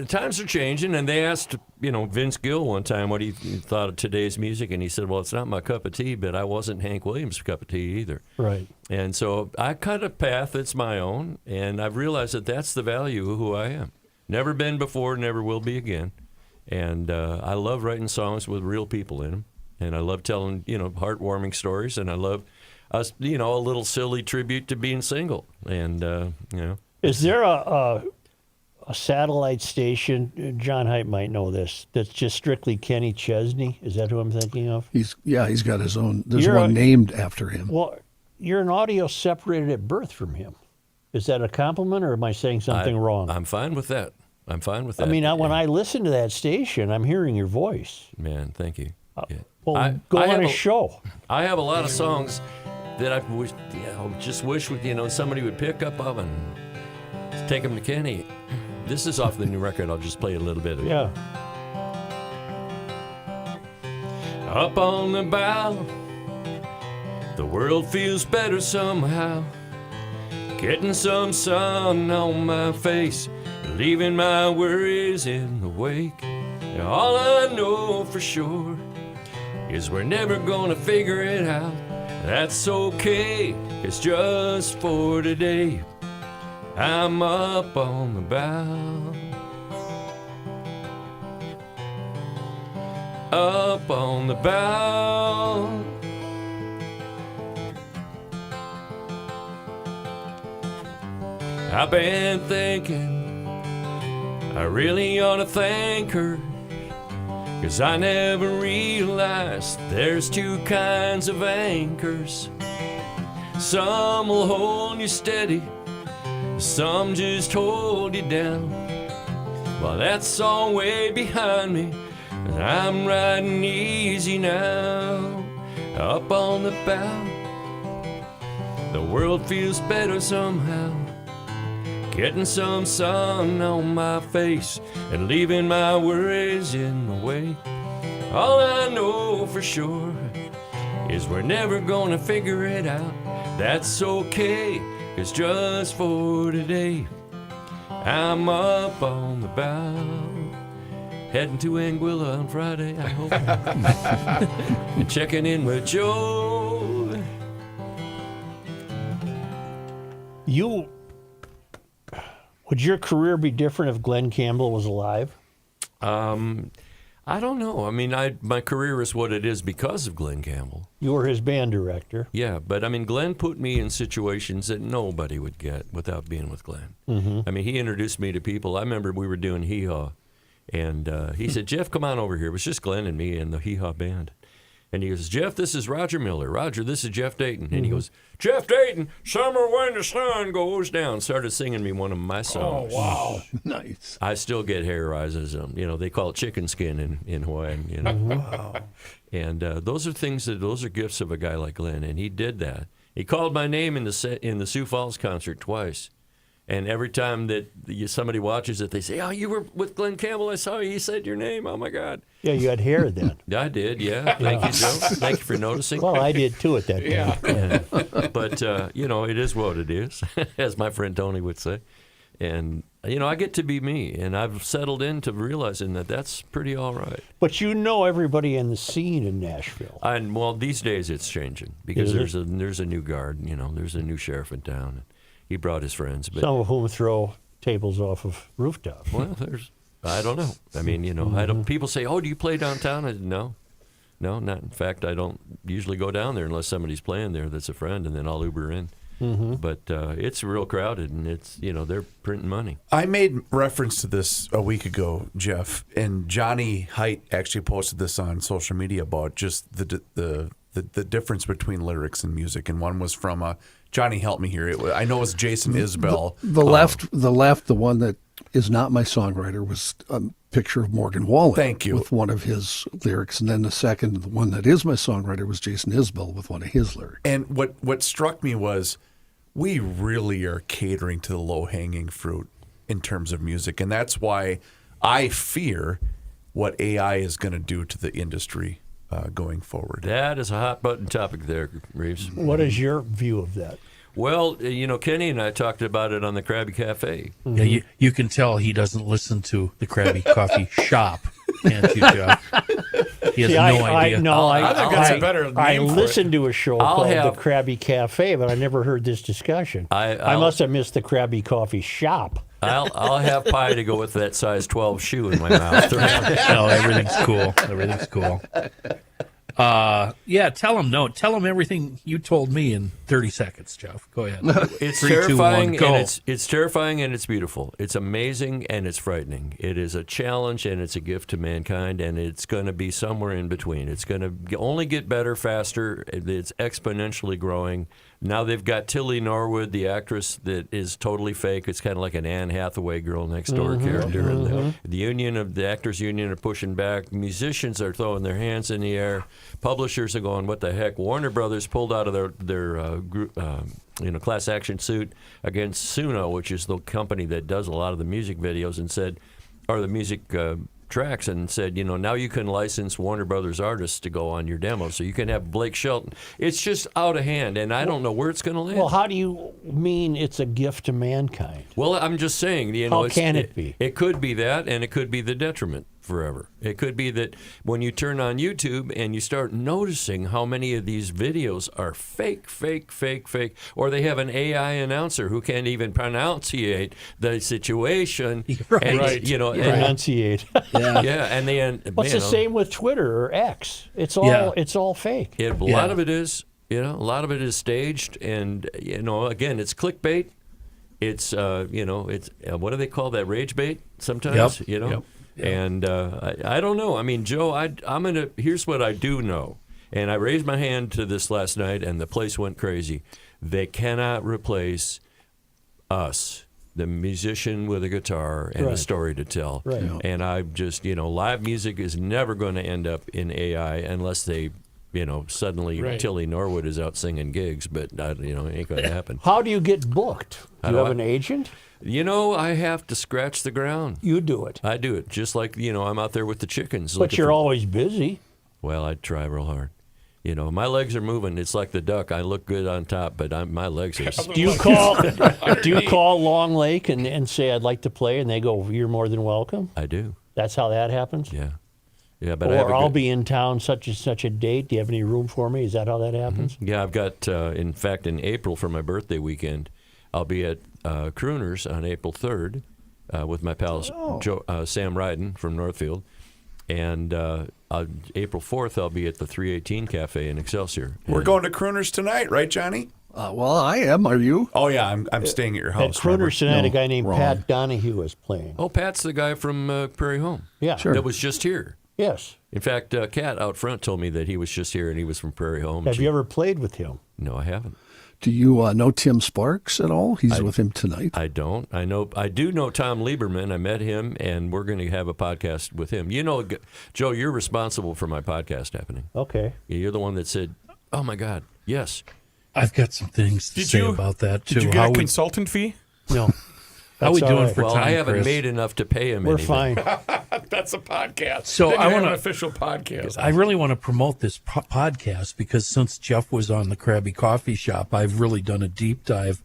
times are changing, and they asked, Vince Gill one time what he thought of today's music, and he said, well, it's not my cup of tea, but I wasn't Hank Williams' cup of tea either. Right. And so I cut a path that's my own, and I've realized that that's the value of who I am. Never been before, never will be again. And I love writing songs with real people in them, and I love telling, heartwarming stories, and I love, a little silly tribute to being single. And, Is there a satellite station, John Heidt might know this, that's just strictly Kenny Chesney? Is that who I'm thinking of? He's got his own. There's one named after him. Well, you're an audio separated at birth from him. Is that a compliment, or am I saying something wrong? I'm fine with that. I mean, when I listen to that station, I'm hearing your voice. Man, thank you. Well, go on a show. I have a lot of songs that I just wish somebody would pick up of and take them to Kenny. This is off the new record. I'll just play a little bit of it. Yeah. Up on the bow, the world feels better somehow. Getting some sun on my face, leaving my worries in the wake. All I know for sure is we're never gonna figure it out. That's okay, it's just for today. I'm up on the bow, up on the bow. I've been thinking I really ought to thank her, 'cause I never realized there's two kinds of anchors. Some will hold you steady, some just hold you down. Well, that's all way behind me, and I'm riding easy now. Up on the bow, the world feels better somehow. Getting some sun on my face and leaving my worries in the way. All I know for sure is we're never gonna figure it out. That's okay, it's just for today. I'm up on the bow, heading to Anguilla on Friday, I hope. And checking in with Joe. Would your career be different if Glenn Campbell was alive? I don't know. I mean, my career is what it is because of Glenn Campbell. You were his band director. Yeah, but I mean, Glenn put me in situations that nobody would get without being with Glenn. Mm-hmm. I mean, he introduced me to people. I remember we were doing Hee Haw, and he said, Jeff, come on over here. It was just Glenn and me and the Hee Haw band. And he goes, Jeff, this is Roger Miller. Roger, this is Jeff Dayton. And he goes, Jeff Dayton, summer when the sun goes down. Started singing me one of my songs. Oh, wow. Nice. I still get hair rises. They call it chicken skin in Hawaii. Wow. And those are those are gifts of a guy like Glenn. And he did that. He called my name in the Sioux Falls concert twice. And every time that somebody watches it, they say, "Oh, you were with Glenn Campbell. I saw you. He said your name. Oh my God." Yeah, you had hair then. I did. Yeah. Thank you, Joe. Thank you for noticing. Well, I did too at that time. Yeah. But it is what it is, as my friend Tony would say. And I get to be me, and I've settled into realizing that that's pretty all right. But you know everybody in the scene in Nashville. And well, these days it's changing because there's a new guard. There's a new sheriff in town. He brought his friends, but some of whom throw tables off of rooftops. Well, I don't know. I mean, I don't. People say, "Oh, do you play downtown?" I said, no, not. In fact, I don't usually go down there unless somebody's playing there that's a friend, and then I'll Uber in. Mm-hmm. But it's real crowded, and it's they're printing money. I made reference to this a week ago, Jeff, and Johnny Heidt actually posted this on social media about just the difference between lyrics and music, and one was from Johnny, help me here. I know it's Jason Isbell. The one that is not my songwriter, was a picture of Morgan Wallen. Thank you. With one of his lyrics. And then the one that is my songwriter, was Jason Isbell with one of his lyrics. And what struck me was we really are catering to the low-hanging fruit in terms of music. And that's why I fear what AI is going to do to the industry going forward. That is a hot button topic there, Reeves. What is your view of that? Well, Kenny and I talked about it on the Krabby Cafe. Mm-hmm. Yeah, you can tell he doesn't listen to the Krabby Coffee Shop, can't you, Jeff? He has no idea. I think that's a better name I for listened it. to a show called the Krabby Cafe, but I never heard this discussion. I must have missed the Krabby Coffee Shop. I'll have pie to go with that size 12 shoe in my mouth. No, everything's cool. Everything's cool. Tell him everything you told me in 30 seconds, Jeff. Go ahead. It's 3, 2, 1, go. And it's terrifying and it's beautiful. It's amazing and it's frightening. It is a challenge and it's a gift to mankind, and it's going to be somewhere in between. It's going to only get better, faster. It's exponentially growing. Now they've got Tilly Norwood, the actress that is totally fake. It's kind of like an Anne Hathaway girl next door character. And the Actors Union are pushing back. Musicians are throwing their hands in the air. Publishers are going, what the heck? Warner Brothers pulled out of their class action suit against Suno, which is the company that does a lot of the music videos, and said, or the music tracks, and said, now you can license Warner Brothers artists to go on your demo, so you can have Blake Shelton. It's just out of hand, and I don't know where it's going to land. Well, how do you mean it's a gift to mankind? Well, I'm just saying, how can it be? It could be that, and it could be the detriment forever. It could be that when you turn on YouTube and you start noticing how many of these videos are fake, or they have an AI announcer who can't even pronunciate the situation. Pronunciate. And then what's the same with Twitter or X? It's all fake. A lot of it is, a lot of it is staged, and again, it's clickbait. It's it's what do they call that? Rage bait sometimes. Yep. And I don't know. I mean, Joe, here's what I do know. And I raised my hand to this last night, and the place went crazy. They cannot replace us, the musician with a guitar and a story to tell. Right. And I just, live music is never going to end up in AI unless they, suddenly Tilly Norwood is out singing gigs, but, it ain't going to happen. How do you get booked? Do you have an agent? I have to scratch the ground. You do it. I do it. Just like, I'm out there with the chickens. But you're always busy. Well, I try real hard. My legs are moving. It's like the duck. I look good on top, but my legs are... Do you call Long Lake and say, I'd like to play, and they go, you're more than welcome? I do. That's how that happens? Yeah. Yeah, but I'll be in town such and such a date. Do you have any room for me? Is that how that happens? Yeah, I've got, in fact, in April for my birthday weekend, I'll be at Crooners on April 3rd with my pal Sam Ryden from Northfield. And April 4th, I'll be at the 318 Cafe in Excelsior. We're going to Crooners tonight, right, Johnny? Well, I am. Are you? Oh, yeah, I'm staying at your At house. Crooners tonight, a guy named wrong. Pat Donahue is playing. Oh, Pat's the guy from Prairie Home. Yeah. Sure. That was just here. Yes. In fact, Kat out front told me that he was just here and he was from Prairie Home. Have you ever played with him? No, I haven't. Do you know Tim Sparks at all? He's with him tonight. I don't. I do know Tom Lieberman. I met him, and we're going to have a podcast with him. You know, Joe, you're responsible for my podcast happening. Okay. You're the one that said, "Oh my God, yes." I've got some things to say about that too. Did you get a consultant fee? No. How we That's all doing right. for Well, time, I haven't Chris? made enough to pay him. We're anything. fine. That's a podcast. So Then I you have wanna- an official podcast. I really want to promote this podcast because since Jeff was on the Krabby Coffee Shop, I've really done a deep dive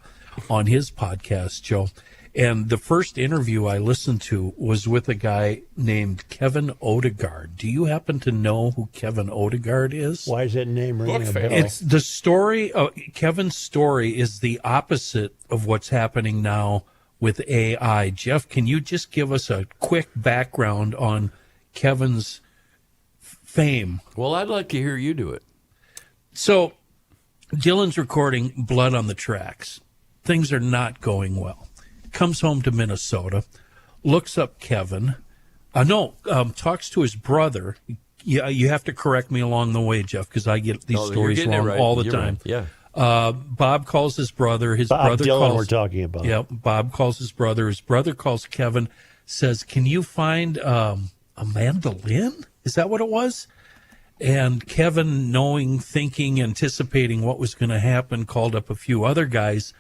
on his podcast, Joe. And the first interview I listened to was with a guy named Kevin Odegaard. Do you happen to know who Kevin Odegaard is? Why is that name ringing a face. bell? It's the story. Kevin's story is the opposite of what's happening now with AI. Jeff, can you just give us a quick background on Kevin's fame? Well, I'd like to hear you do it. So, Dylan's recording Blood on the Tracks. Things are not going well. Comes home to Minnesota, looks up Kevin. Talks to his brother. You have to correct me along the way, Jeff, because I get these No, you're stories getting it wrong right. all the You're time. right. Yeah. Bob calls his brother. His Bob brother Dylan calls. we're talking about. Yep. Bob calls his brother. His brother calls Kevin. Says, "Can you find a mandolin?" Is that what it was? And Kevin, thinking, anticipating what was going to happen, called up a few other guys.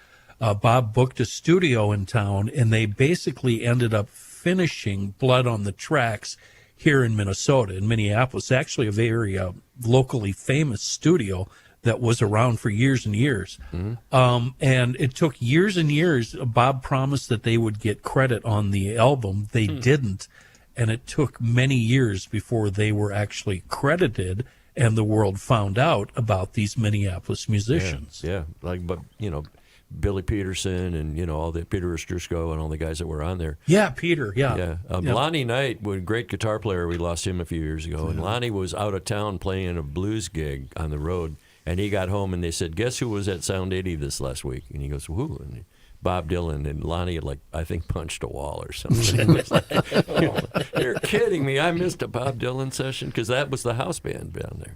Bob booked a studio in town, and they basically ended up finishing Blood on the Tracks here in Minnesota, in Minneapolis. Actually, a very locally famous studio that was around for years and years. And it took years and years. Bob promised that they would get credit on the album. They didn't. And it took many years before they were actually credited and the world found out about these Minneapolis musicians. Yeah. Billy Peterson and, all the Peter Ostrusko and all the guys that were on there. Yeah, Peter, yeah. Yeah. Lonnie Knight, a great guitar player, we lost him a few years ago. And Lonnie was out of town playing a blues gig on the road. And he got home and they said, "Guess who was at Sound 80 this last week?" And he goes, "Who?" And Bob Dylan. And Lonnie had, I think, punched a wall or something. It was like, "You're kidding me. I missed a Bob Dylan session," because that was the house band down there.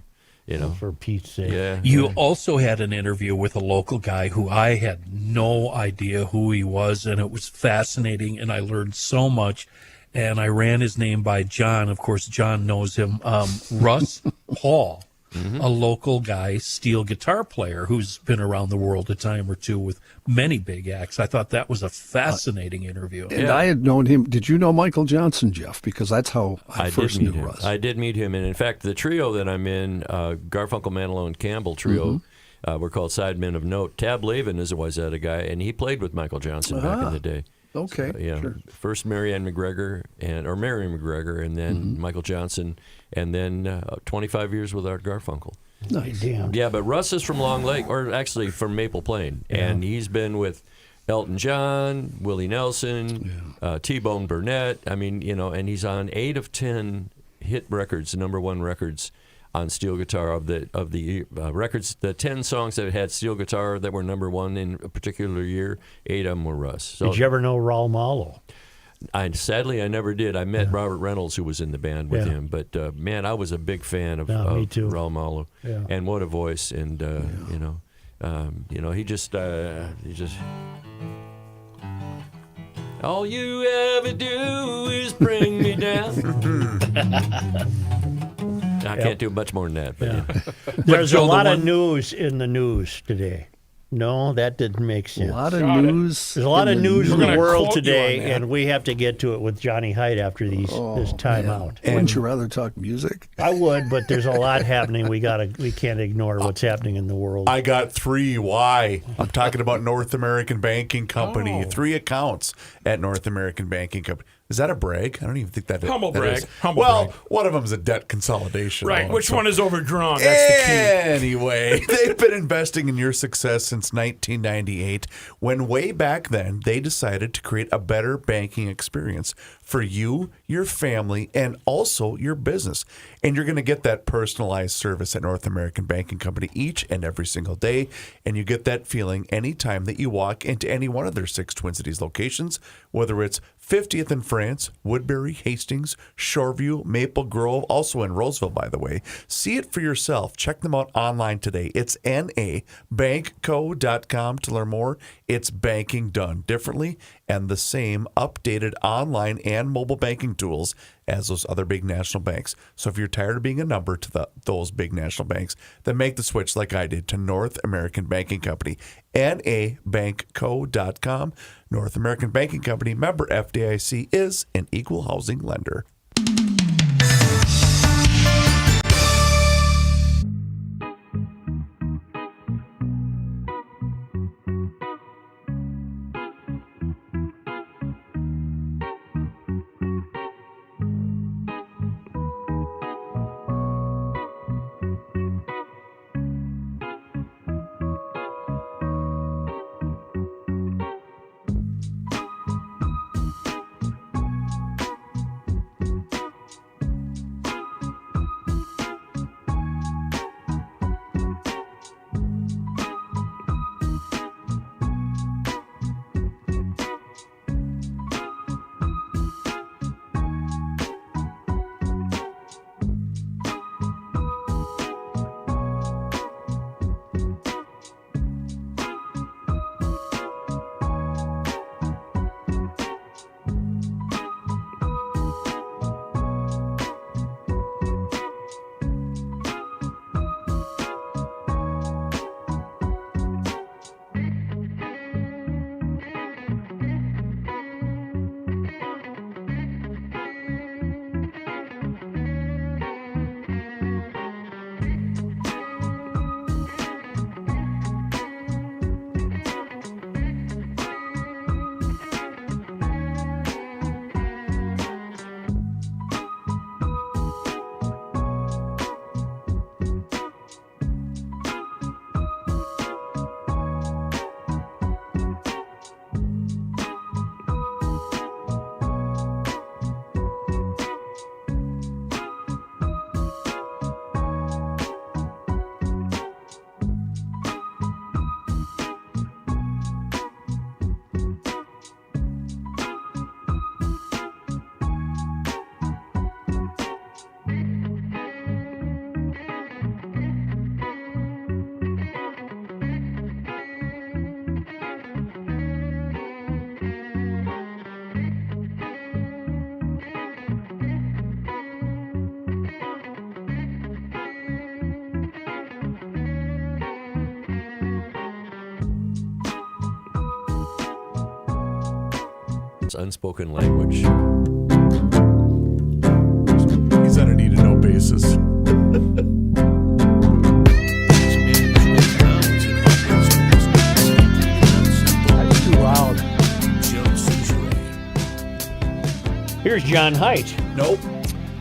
For Pete's sake. Yeah. You also had an interview with a local guy who I had no idea who he was, and it was fascinating, and I learned so much. And I ran his name by John. Of course, John knows him. Russ Hall, a local guy, steel guitar player who's been around the world a time or two with many big acts. I thought that was a fascinating interview. And I had known him. Did you know Michael Johnson, Jeff? Because that's how I first did knew meet him. Russ. I did meet him, and in fact, the trio that I'm in, Garfunkel, Manilow, and Campbell trio, we're called Sidemen of Note. Tab Lavin is a Wayzata guy, and he played with Michael Johnson back in the day. Okay, So, first Marianne McGregor Mary McGregor, and then Michael Johnson, and then 25 years with Art Garfunkel. Nice. Damn. Yeah, but Russ is from Long Lake, or actually from Maple Plain, and he's been with Elton John, Willie Nelson, T-Bone Burnett. I mean, and he's on 8 of 10 hit records, #1 records on steel guitar of the records. The 10 songs that had steel guitar that were #1 in a particular year, 8 of them were Russ. So Did you ever know Raul Malo? sadly, I never did. I met Robert Reynolds, who was in the band with Yeah. him. But man, I was a big fan of, me too. Raul Malo, Yeah. and what a voice! And he just all you ever do is bring me down. I can't do much more than that. But, There's a Joe, the lot of one- news in the news today. No, that didn't make A sense. lot of news. There's a lot of news in We're the gonna world quote you today, on that. and we have to get to it with Johnny Heidt after this time out. Wouldn't you rather talk music? I would, but there's a lot happening. We can't ignore what's happening in the world. I got 3. Why? I'm talking about North American Banking Company. 3 accounts at North American Banking Company. Is that a brag? I don't even think that is. Humble that brag. is. Humble well, brag. one of them is a debt consolidation. Right. loan, Which so- one is overdrawn? That's the key. Anyway, they've been investing in your success since 1998, when way back then they decided to create a better banking experience for you, your family, and also your business. And you're going to get that personalized service at North American Banking Company each and every single day. And you get that feeling anytime that you walk into any one of their 6 Twin Cities locations, whether it's 50th in France, Woodbury, Hastings, Shoreview, Maple Grove, also in Roseville, by the way. See it for yourself. Check them out online today. It's nabankco.com to learn more. It's banking done differently and the same updated online and mobile banking tools as those other big national banks. So if you're tired of being a number to those big national banks, then make the switch like I did to North American Banking Company. nabankco.com. North American Banking Company, member FDIC, is an equal housing lender. It's unspoken language. He's on a need to know basis. That's too loud. Here's John Heidt. Nope.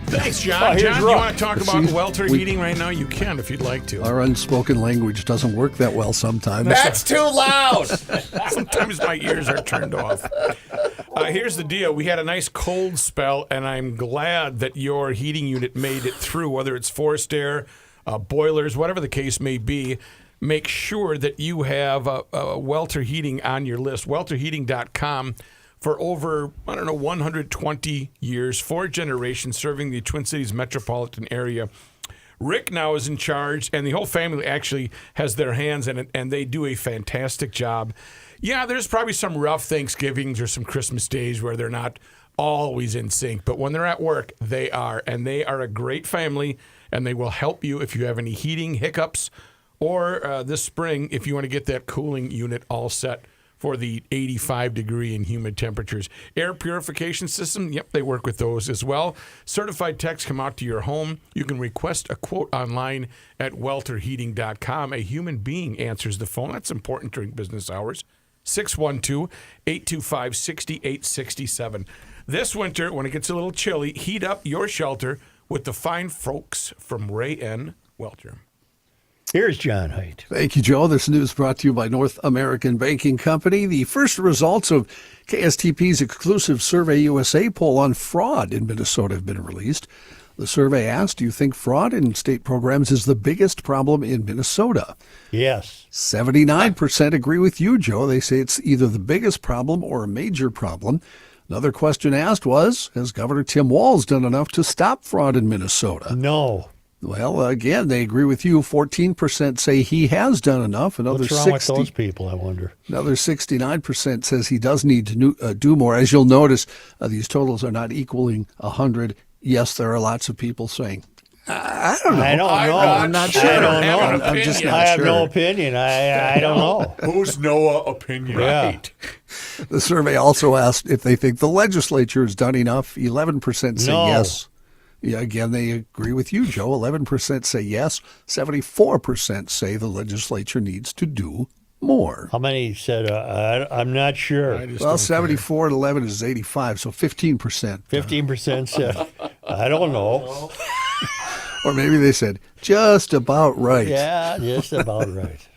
Thanks, John. Oh, here's John, you Rock. want to talk about Welter Heating right now? You can if you'd like to. Our unspoken language doesn't work that well sometimes. That's too loud. Sometimes my ears are turned off. Here's the deal. We had a nice cold spell, and I'm glad that your heating unit made it through, whether it's forced air, boilers, whatever the case may be. Make sure that you have Welter Heating on your list, welterheating.com. For over, 120 years, 4 generations serving the Twin Cities metropolitan area. Rick now is in charge, and the whole family actually has their hands in it, and they do a fantastic job. Yeah, there's probably some rough Thanksgivings or some Christmas days where they're not always in sync, but when they're at work, they are, and they are a great family, and they will help you if you have any heating hiccups, or this spring, if you want to get that cooling unit all set for the 85-degree and humid temperatures. Air purification system, yep, they work with those as well. Certified techs come out to your home. You can request a quote online at welterheating.com. A human being answers the phone. That's important during business hours. 612-825-6867. This winter, when it gets a little chilly, heat up your shelter with the fine folks from Ray N. Welter. Here's John Heidt. Thank you, Joe. This news brought to you by North American Banking Company. The first results of KSTP's exclusive Survey USA poll on fraud in Minnesota have been released. The survey asked, do you think fraud in state programs is the biggest problem in Minnesota? Yes. 79% agree with you, Joe. They say it's either the biggest problem or a major problem. Another question asked was, has Governor Tim Walz done enough to stop fraud in Minnesota? No. Well, again, they agree with you. 14% say he has done enough. Another What's wrong with those people, I wonder? Another 69% says he does need to do more. As you'll notice, these totals are not equaling 100. Yes, there are lots of people saying, I don't know. I don't know. I'm not sure. I don't know. I'm just not I have sure. no opinion. I don't know. Who's Noah opinion? Yeah. Right. The survey also asked if they think the legislature has done enough. 11% say No. yes. Yeah, again, they agree with you, Joe. 11% say yes. 74% say the legislature needs to do more. How many said, I'm not sure? Well, 74 and 11 is 85, so 15%. 15% said, I don't know. Or maybe they said, just about right. Yeah, just about right.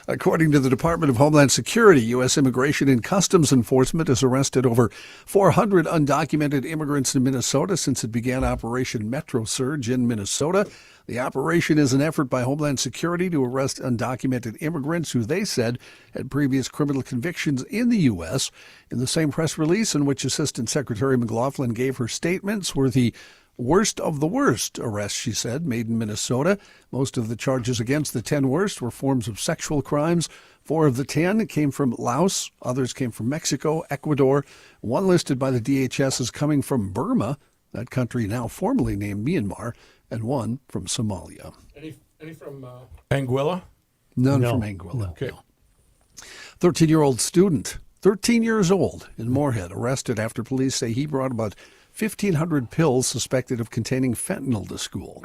According to the Department of Homeland Security, U.S. Immigration and Customs Enforcement has arrested over 400 undocumented immigrants in Minnesota since it began Operation Metro Surge in Minnesota. The operation is an effort by Homeland Security to arrest undocumented immigrants who they said had previous criminal convictions in the U.S. In the same press release in which Assistant Secretary McLaughlin gave her statements were the worst of the worst arrests, she said, made in Minnesota. Most of the charges against the 10 worst were forms of sexual crimes. 4 of the 10 came from Laos. Others came from Mexico, Ecuador. One listed by the DHS as coming from Burma, that country now formally named Myanmar, and one from Somalia. Any from Anguilla? None No. from Anguilla. No. Okay. 13-year-old student, 13 years old, in Moorhead, arrested after police say he brought about 1,500 pills suspected of containing fentanyl to school.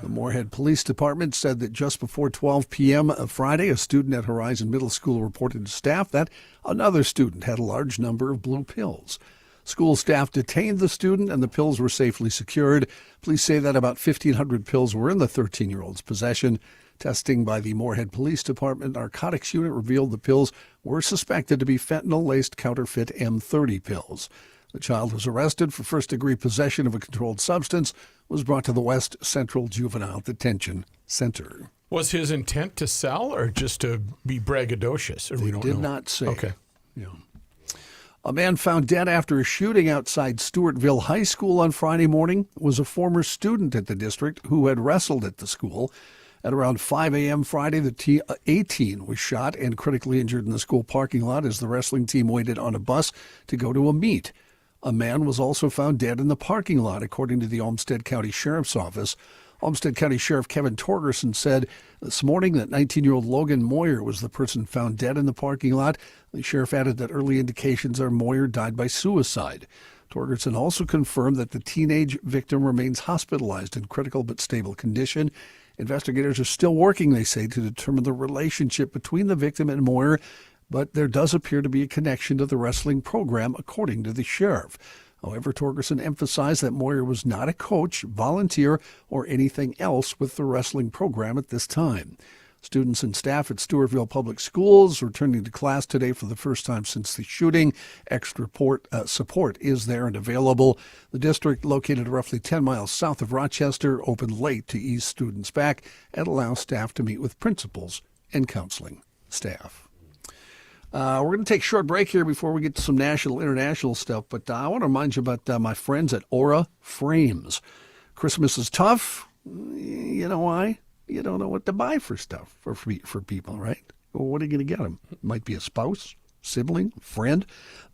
The Moorhead Police Department said that just before 12 p.m. Friday, a student at Horizon Middle School reported to staff that another student had a large number of blue pills. School staff detained the student and the pills were safely secured. Police say that about 1,500 pills were in the 13-year-old's possession. Testing by the Moorhead Police Department narcotics unit revealed the pills were suspected to be fentanyl-laced counterfeit M30 pills. The child was arrested for first-degree possession of a controlled substance, was brought to the West Central Juvenile Detention Center. Was his intent to sell or just to be braggadocious? Or we don't Did know. not say. Okay. Yeah. A man found dead after a shooting outside Stewartville High School on Friday morning was a former student at the district who had wrestled at the school. At around 5 a.m. Friday, the A-teen was shot and critically injured in the school parking lot as the wrestling team waited on a bus to go to a meet. A man was also found dead in the parking lot, according to the Olmsted County Sheriff's Office. Olmsted County Sheriff Kevin Torgerson said this morning that 19-year-old Logan Moyer was the person found dead in the parking lot. The sheriff added that early indications are Moyer died by suicide. Torgerson also confirmed that the teenage victim remains hospitalized in critical but stable condition. Investigators are still working, they say, to determine the relationship between the victim and Moyer, but there does appear to be a connection to the wrestling program, according to the sheriff. However, Torgerson emphasized that Moyer was not a coach, volunteer, or anything else with the wrestling program at this time. Students and staff at Stewartville Public Schools returning to class today for the first time since the shooting. Extra support is there and available. The district, located roughly 10 miles south of Rochester, opened late to ease students back and allow staff to meet with principals and counseling staff. We're going to take a short break here before we get to some national, international stuff, but I want to remind you about my friends at Aura Frames. Christmas is tough. You know why? You don't know what to buy for stuff for people, right? Well, what are you going to get them? It might be a spouse, sibling, friend.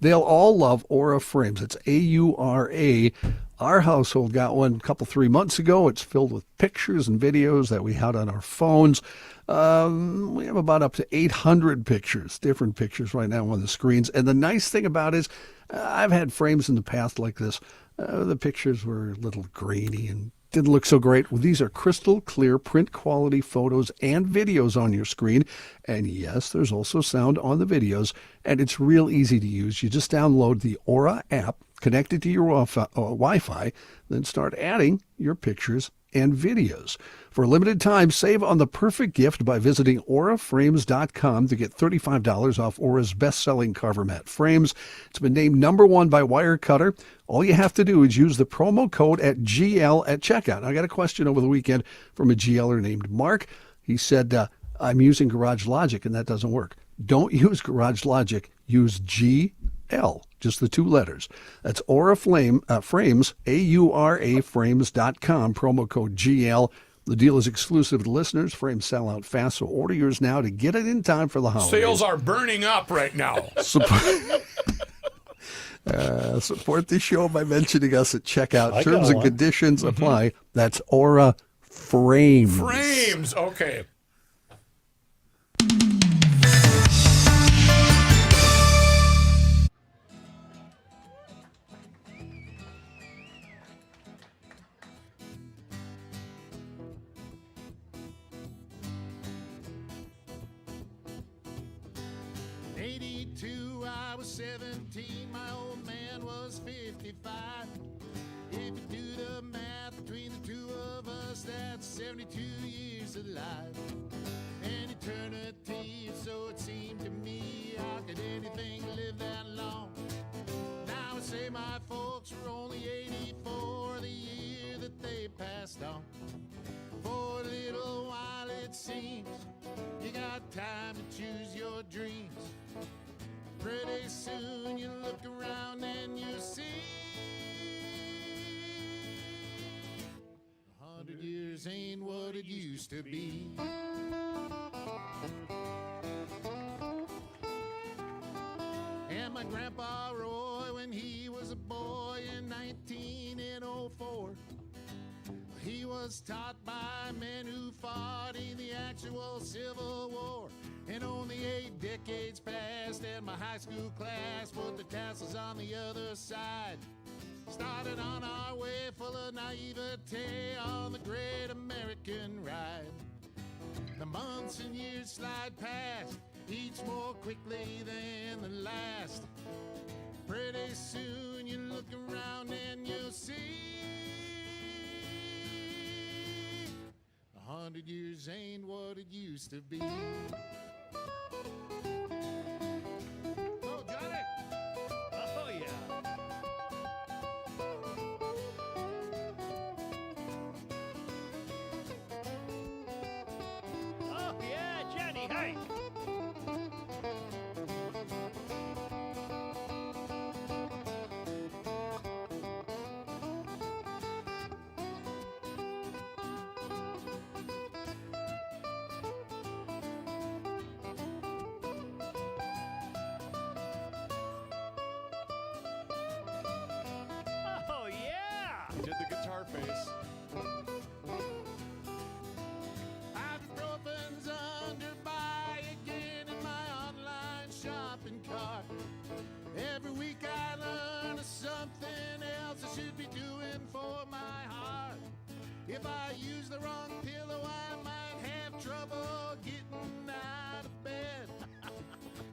They'll all love Aura Frames. It's A-U-R-A. Our household got one 3 months ago. It's filled with pictures and videos that we had on our phones. We have about up to 800 pictures, different pictures right now on the screens. And the nice thing about it is I've had frames in the past like this. The pictures were a little grainy and didn't look so great. Well, these are crystal clear print quality photos and videos on your screen. And yes, there's also sound on the videos. And it's real easy to use. You just download the Aura app Connect it to your Wi-Fi, then start adding your pictures and videos. For a limited time, save on the perfect gift by visiting auraframes.com to get $35 off Aura's best-selling carver mat frames. It's been named #1 by Wirecutter. All you have to do is use the promo code at GL at checkout. I got a question over the weekend from a GLer named Mark. He said, I'm using Garage Logic and that doesn't work. Don't use Garage Logic. Use GL, just the 2 letters. That's Aura Frames, AURA frames.com, promo code GL. The deal is exclusive to listeners. Frames sell out fast, so order yours now to get it in time for the holidays. Sales are burning up right now. Support the show by mentioning us at checkout. I Terms got and one. conditions apply. That's Aura Frames. Frames, okay. I was 17, my old man was 55. If you do the math between the two of us, that's 72 years alive. An eternity, so it seemed to me. How could anything live that long? Now I say my folks were only 84 the year that they passed on. For a little while it seems you got time to choose your dreams. Pretty soon you look around and you see 100 years ain't what it used to be. And my grandpa Roy, when he was a boy in 1904, he was taught by men who fought in the actual Civil War. And only 8 decades passed and my high school class put the tassels on the other side. Started on our way full of naivete on the great American ride. The months and years slide past, each more quickly than the last. Pretty soon you look around and you'll see 100 years ain't what it used to be. Oh, Johnny! Oh, yeah. Oh, yeah, Johnny Height. Oh, yeah. Did the guitar face. Ibuprofen's under buy again in my online shopping cart. Every week I learn of something else I should be doing for my heart. If I use the wrong pillow, I might have trouble getting out of bed.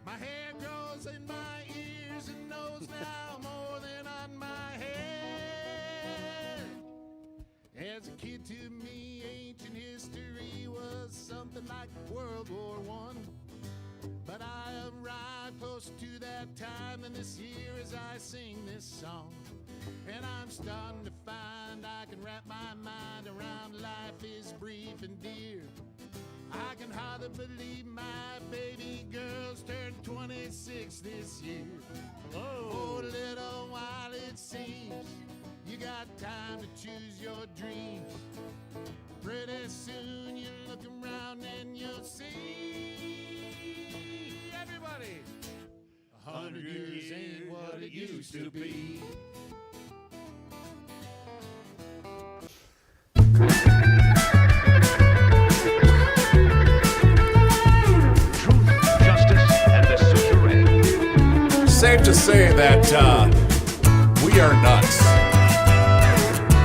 My hair grows in my ears and nose now more than on my head. As a kid, to me, ancient history was something like World War I. But I arrived close to that time than this year as I sing this song. And I'm starting to find I can wrap my mind around life is brief and dear. I can hardly believe my baby girl's turned 26 this year. For a little while it seems you got time to choose your dreams. Pretty soon you look around and you'll see everybody 100 years ain't what it used to be. Safe to say that we are nuts.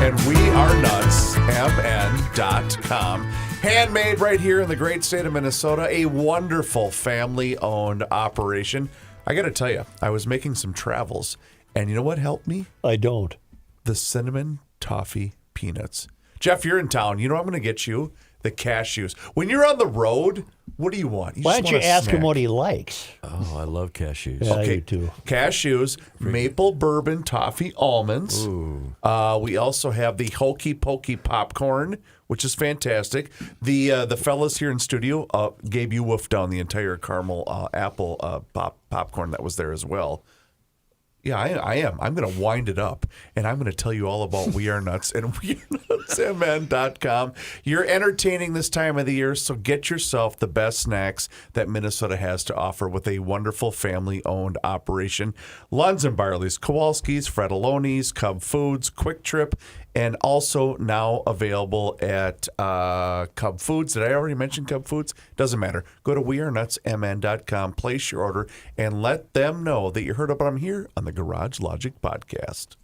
And we are nuts, mn.com. Handmade right here in the great state of Minnesota. A wonderful family-owned operation. I got to tell you, I was making some travels And you know what helped me? I don't. The cinnamon toffee peanuts. Jeff, you're in town. You know what I'm going to get you? The cashews. When you're on the road, what do you want? Why just don't you want a ask him snack. what he likes? Oh, I love cashews. Yeah, Okay, you too. cashews, maple bourbon toffee almonds. We also have the hokey pokey popcorn, which is fantastic. The fellas here in studio gave you wolf down the entire caramel apple popcorn that was there as well. Yeah, I am. I'm going to wind it up, and I'm going to tell you all about We Are Nuts and WeAreNutsMN.com. You're entertaining this time of the year, so get yourself the best snacks that Minnesota has to offer with a wonderful family-owned operation. Lunds and Barley's, Kowalski's, Fredoloni's, Cub Foods, Quick Trip, and also now available at Cub Foods. Did I already mention Cub Foods? Doesn't matter. Go to WeAreNutsMN.com, place your order, and let them know that you heard about them here on the Garage Logic Podcast.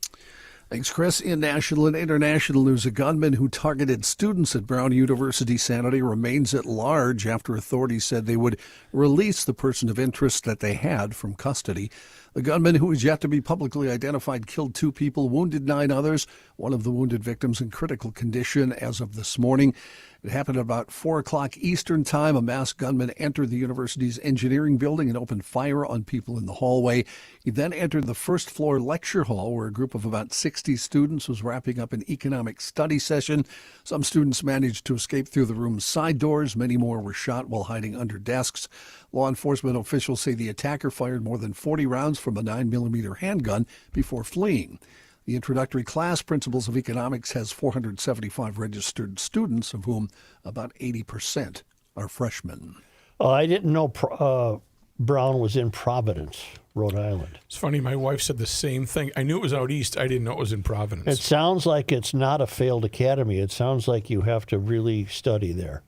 Thanks, Chris. In national and international news, a gunman who targeted students at Brown University Saturday remains at large after authorities said they would release the person of interest that they had from custody. The gunman, who is yet to be publicly identified, killed 2 people, wounded 9 others. One of the wounded victims in critical condition as of this morning. It happened at about 4 o'clock Eastern time. A masked gunman entered the university's engineering building and opened fire on people in the hallway. He then entered the first-floor lecture hall, where a group of about 60 students was wrapping up an economic study session. Some students managed to escape through the room's side doors. Many more were shot while hiding under desks. Law enforcement officials say the attacker fired more than 40 rounds from a 9mm handgun before fleeing. The introductory class, Principles of Economics, has 475 registered students, of whom about 80% are freshmen. I didn't know Brown was in Providence, Rhode Island. It's funny, my wife said the same thing. I knew it was out east. I didn't know it was in Providence. It sounds like it's not a failed academy. It sounds like you have to really study there,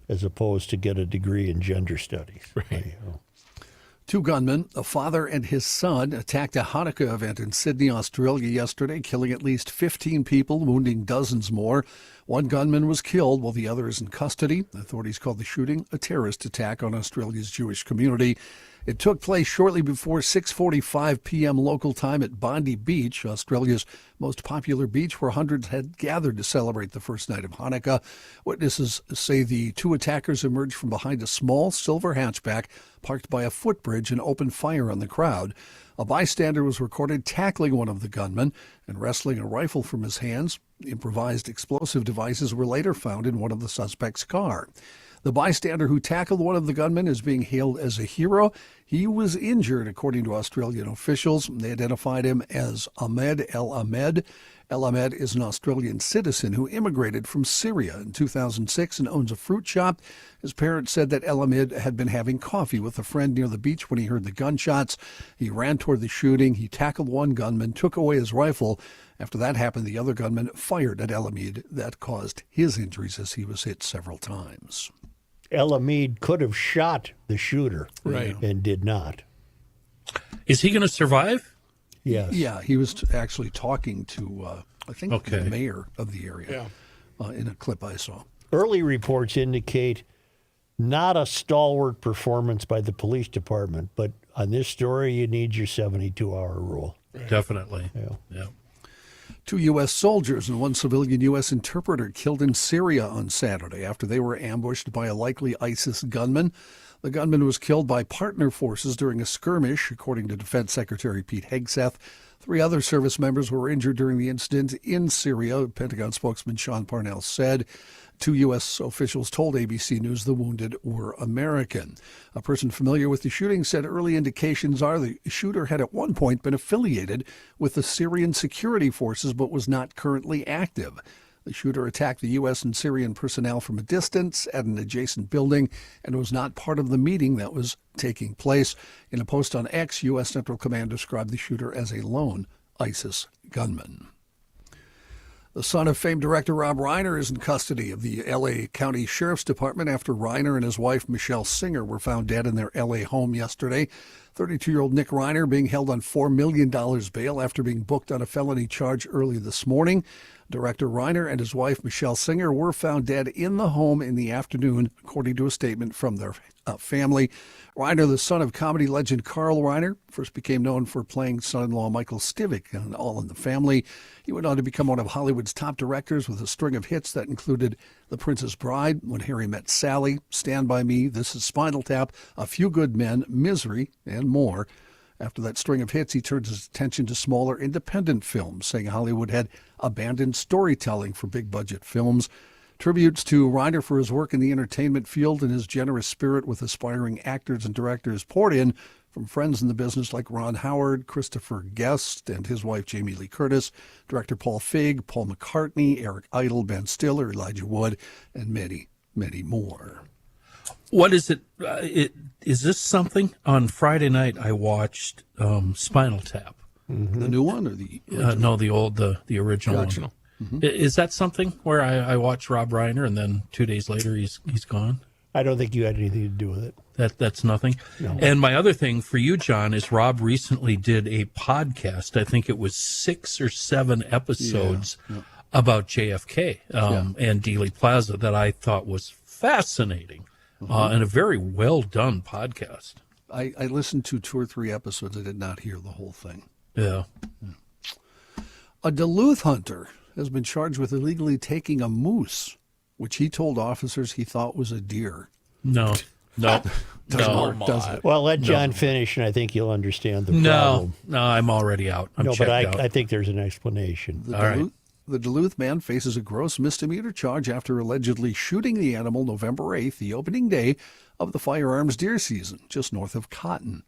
as opposed to get a degree in gender studies. Right. 2 gunmen, a father and his son, attacked a Hanukkah event in Sydney, Australia yesterday, killing at least 15 people, wounding dozens more. 1 gunman was killed while the other is in custody. Authorities called the shooting a terrorist attack on Australia's Jewish community. It took place shortly before 6:45 p.m. local time at Bondi Beach, Australia's most popular beach, where hundreds had gathered to celebrate the first night of Hanukkah. Witnesses say the 2 attackers emerged from behind a small silver hatchback parked by a footbridge and opened fire on the crowd. A bystander was recorded tackling one of the gunmen and wresting a rifle from his hands. Improvised explosive devices were later found in one of the suspect's car. The bystander who tackled one of the gunmen is being hailed as a hero. He was injured, according to Australian officials. They identified him as Ahmed El Ahmed. El Ahmed is an Australian citizen who immigrated from Syria in 2006 and owns a fruit shop. His parents said that El Ahmed had been having coffee with a friend near the beach when he heard the gunshots. He ran toward the shooting. He tackled one gunman, took away his rifle. After that happened, the other gunman fired at El Ahmed. That caused his injuries as he was hit several times. El Ahmed could have shot the shooter, Right. and did not. Is he going to survive? Yes. Yeah, he was actually talking to, I think, the mayor of the area in a clip I saw. Early reports indicate not a stalwart performance by the police department, but on this story, you need your 72-hour rule. Definitely. Yeah. 2 U.S. soldiers and 1 civilian U.S. interpreter killed in Syria on Saturday after they were ambushed by a likely ISIS gunman. The gunman was killed by partner forces during a skirmish, according to Defense Secretary Pete Hegseth. 3 other service members were injured during the incident in Syria, Pentagon spokesman Sean Parnell said. 2 U.S. officials told ABC News the wounded were American. A person familiar with the shooting said early indications are the shooter had at one point been affiliated with the Syrian security forces but was not currently active. The shooter attacked the U.S. and Syrian personnel from a distance at an adjacent building and was not part of the meeting that was taking place. In a post on X, U.S. Central Command described the shooter as a lone ISIS gunman. The son of famed director Rob Reiner is in custody of the L.A. County Sheriff's Department after Reiner and his wife Michelle Singer were found dead in their L.A. home yesterday. 32-year-old Nick Reiner being held on $4 million bail after being booked on a felony charge early this morning. Director Reiner and his wife, Michelle Singer, were found dead in the home in the afternoon, according to a statement from their family. Reiner, the son of comedy legend Carl Reiner, first became known for playing son-in-law Michael Stivic on All in the Family. He went on to become one of Hollywood's top directors with a string of hits that included The Princess Bride, When Harry Met Sally, Stand By Me, This Is Spinal Tap, A Few Good Men, Misery, and more. After that string of hits, he turned his attention to smaller independent films, saying Hollywood had abandoned storytelling for big-budget films. Tributes to Reiner for his work in the entertainment field and his generous spirit with aspiring actors and directors poured in from friends in the business like Ron Howard, Christopher Guest, and his wife Jamie Lee Curtis, director Paul Feig, Paul McCartney, Eric Idle, Ben Stiller, Elijah Wood, and many, many more. What is it? Is this something? On Friday night, I watched Spinal Tap. The new one or the No, the original one. Is that something where I watch Rob Reiner and then 2 days later he's gone? I don't think you had anything to do with it. That's nothing. No. And my other thing for you, John, is Rob recently did a podcast. I think it was 6 or 7 episodes about JFK and Dealey Plaza that I thought was fascinating and a very well done podcast. I listened to 2 or 3 episodes. I did not hear the whole thing. Yeah. A Duluth hunter has been charged with illegally taking a moose, which he told officers he thought was a deer. No. Doesn't work, does it? Well, let John finish, and I think you'll understand the problem. No, I'm already out. I'm But checked out. I think there's an explanation. The Duluth man faces a gross misdemeanor charge after allegedly shooting the animal November 8th, the opening day of the firearms deer season, just north of Cotton.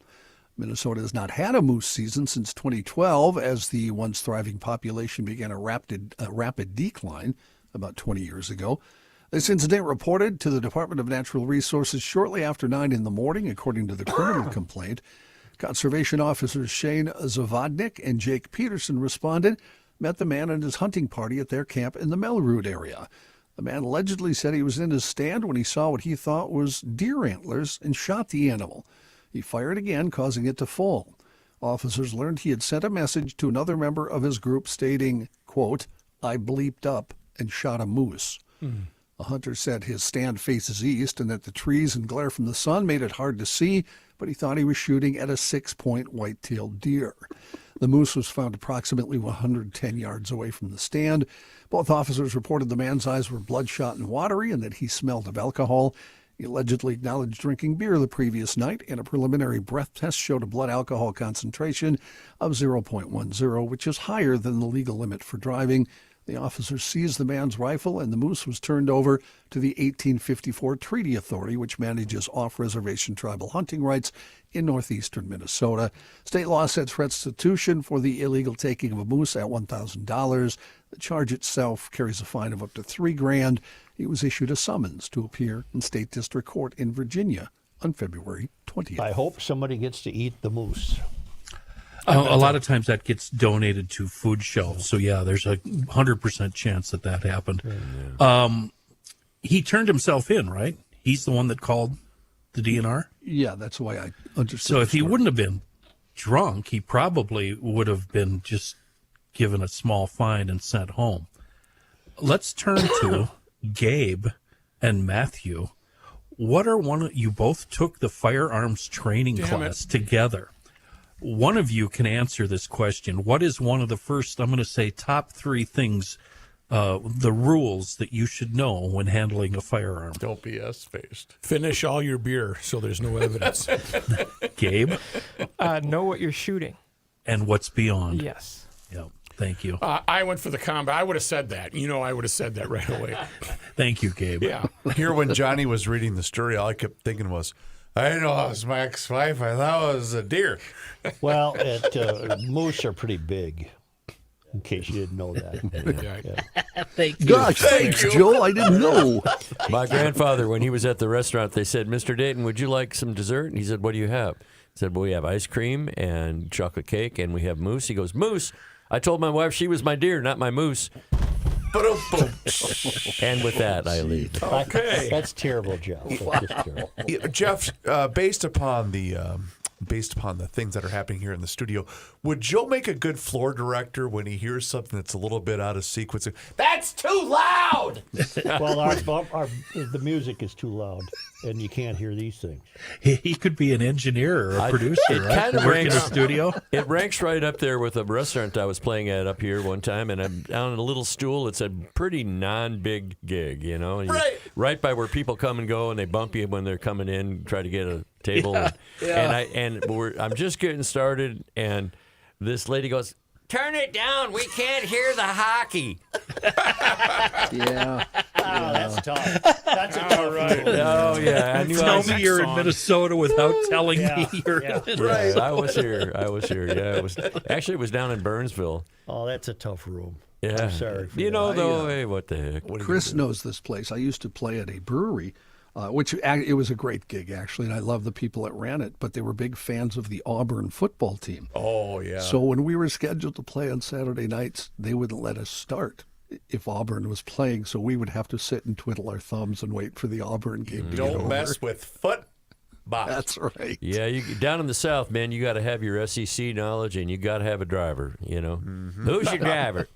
Minnesota has not had a moose season since 2012, as the once thriving population began a rapid decline about 20 years ago. This incident reported to the Department of Natural Resources shortly after 9 in the morning, according to the criminal complaint. Conservation officers Shane Zavodnik and Jake Peterson responded, met the man and his hunting party at their camp in the Melroot area. The man allegedly said he was in his stand when he saw what he thought was deer antlers and shot the animal. He fired again, causing it to fall. Officers learned he had sent a message to another member of his group stating, quote, I bleeped up and shot a moose. The hunter said his stand faces east and that the trees and glare from the sun made it hard to see, but he thought he was shooting at a 6-point white-tailed deer. The moose was found approximately 110 yards away from the stand. Both officers reported the man's eyes were bloodshot and watery and that he smelled of alcohol. He allegedly acknowledged drinking beer the previous night, and a preliminary breath test showed a blood alcohol concentration of 0.10, which is higher than the legal limit for driving. The officers seized the man's rifle, and the moose was turned over to the 1854 Treaty Authority, which manages off-reservation tribal hunting rights in northeastern Minnesota. State law sets restitution for the illegal taking of a moose at $1,000. The charge itself carries a fine of up to $3,000. He was issued a summons to appear in state district court in Virginia on February 20th. I hope somebody gets to eat the moose. A lot of times that gets donated to food shelves. So, yeah, there's a 100% chance that happened. He turned himself in, right? He's the one that called the DNR? Yeah, that's why I understood. So if he wouldn't have been drunk, he probably would have been just given a small fine and sent home. Let's turn to Gabe and Matthew. You both took the firearms training class together. One of you can answer this question. What is one of the first, I'm going to say, top 3 things, the rules that you should know when handling a firearm? Don't be S-faced. Finish all your beer so there's no evidence. Gabe? Know what you're shooting. And what's beyond. Yes. Yeah. Thank you. I went for the combat. I would have said that. I would have said that right away. Thank you, Gabe. Yeah. Here, when Johnny was reading the story, all I kept thinking was, I didn't know it was my ex-wife. I thought it was a deer. Well, moose are pretty big, in case you didn't know that. Thank you. Gosh, thanks, Joe. I didn't know. My grandfather, when he was at the restaurant, they said, Mr. Dayton, would you like some dessert? And he said, what do you have? He said, well, we have ice cream and chocolate cake, and we have moose. He goes, moose? I told my wife she was my deer, not my moose. And with that, I leave. Okay. That's terrible, Jeff. That's just terrible. Jeff, based upon the based upon the things that are happening here in the studio. Would Joe make a good floor director when he hears something that's a little bit out of sequence? That's too loud! Well, the music is too loud, and you can't hear these things. He could be an engineer or a producer, right? Kind of Work in ranks, a studio. It ranks right up there with a restaurant I was playing at up here one time, and I'm on a little stool. It's a pretty non-big gig, you know, and right by where people come and go, and they bump you when they're coming in, try to get a table. And I'm just getting started, and this lady goes, "Turn it down. We can't hear the hockey." Yeah. That's tough. That's a tough right. rule. Oh yeah, I knew I Tell was, me you're in Minnesota without telling me you're Yeah. in right. I was here. Yeah, it was down in Burnsville. Oh, that's a tough room. Yeah, I'm sorry for you that. know though. Hey, what the heck? Chris knows this place. I used to play at a brewery, which it was a great gig, actually, and I love the people that ran it, but they were big fans of the Auburn football team. Oh, yeah. So when we were scheduled to play on Saturday nights, they wouldn't let us start if Auburn was playing, so we would have to sit and twiddle our thumbs and wait for the Auburn game to get over. Don't mess with football. That's right. Yeah, down in the South, man, you got to have your SEC knowledge, and you got to have a driver. You know, who's your driver?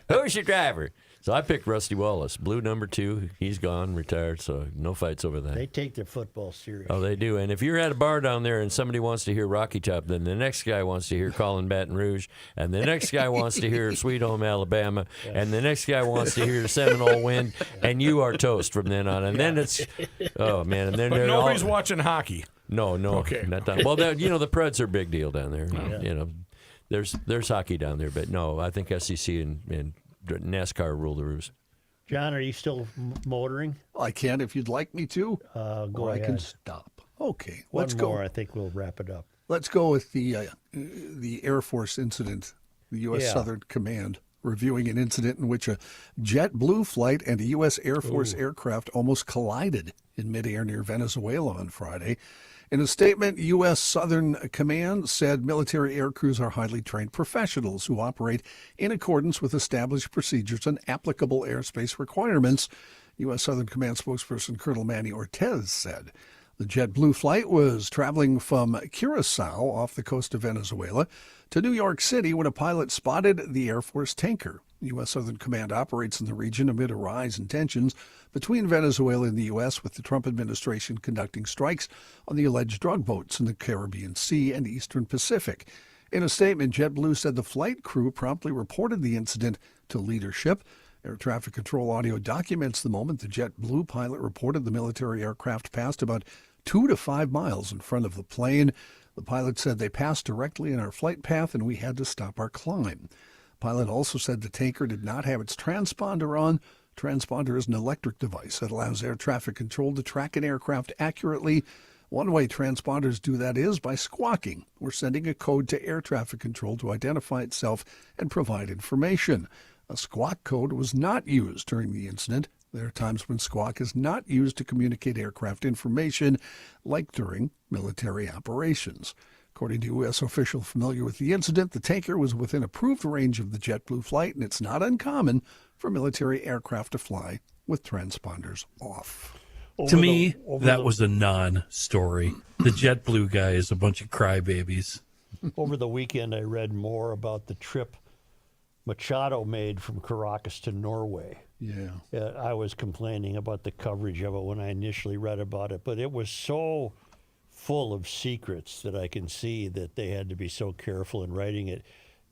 Who's your driver? So I picked Rusty Wallace, blue number 2. He's gone, retired, so no fights over that. They take their football serious. Oh, they do. And if you're at a bar down there and somebody wants to hear Rocky Top, then the next guy wants to hear Callin' Baton Rouge, and the next guy wants to hear Sweet Home Alabama, and the next guy wants to hear Seminole Wind, and you are toast from then on. And then it's, oh man, and then But they're nobody's all, watching hockey. no, Okay. not that. Well, the Preds are a big deal down there. You know, there's hockey down there, but no, I think SEC and NASCAR rule the roost. John, are you still motoring? I can if you'd like me to, Go or I ahead. can stop. Okay, One let's more, go. I think we'll wrap it up. Let's go with the Air Force incident, the U.S. Yeah. Southern Command reviewing an incident in which a JetBlue flight and a U.S. Air Force aircraft almost collided in midair near Venezuela on Friday. In a statement, U.S. Southern Command said military air crews are highly trained professionals who operate in accordance with established procedures and applicable airspace requirements, U.S. Southern Command spokesperson Colonel Manny Ortez said. The JetBlue flight was traveling from Curacao off the coast of Venezuela to New York City when a pilot spotted the Air Force tanker. U.S. Southern Command operates in the region amid a rise in tensions between Venezuela and the U.S., with the Trump administration conducting strikes on the alleged drug boats in the Caribbean Sea and Eastern Pacific. In a statement, JetBlue said the flight crew promptly reported the incident to leadership. Air traffic control audio documents the moment the JetBlue pilot reported the military aircraft passed about 2 to 5 miles in front of the plane. The pilot said they passed directly in our flight path and we had to stop our climb. The pilot also said the tanker did not have its transponder on. Transponder is an electric device that allows air traffic control to track an aircraft accurately. One way transponders do that is by squawking or sending a code to air traffic control to identify itself and provide information. A squawk code was not used during the incident. There are times when squawk is not used to communicate aircraft information, like during military operations. According to U.S. officials familiar with the incident, the tanker was within approved range of the JetBlue flight, and it's not uncommon for military aircraft to fly with transponders off. To me, that was a non-story. The JetBlue guy is a bunch of crybabies. Over the weekend, I read more about the trip Machado made from Caracas to Norway. Yeah. I was complaining about the coverage of it when I initially read about it, but it was so full of secrets that I can see that they had to be so careful in writing it.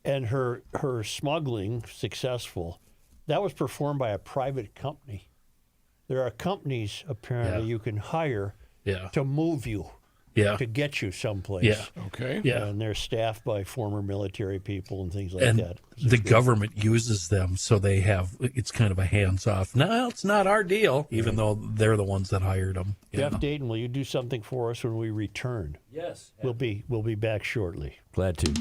And her smuggling, successful, that was performed by a private company. There are companies, apparently, you can hire to move you, to get you someplace. Yeah. Okay. Yeah. And they're staffed by former military people and things like And that. the government uses them, so they have, it's kind of a hands-off. No, it's not our deal, even though they're the ones that hired them. Jeff Dayton, will you do something for us when we return? Yes. We'll be back shortly. Glad to.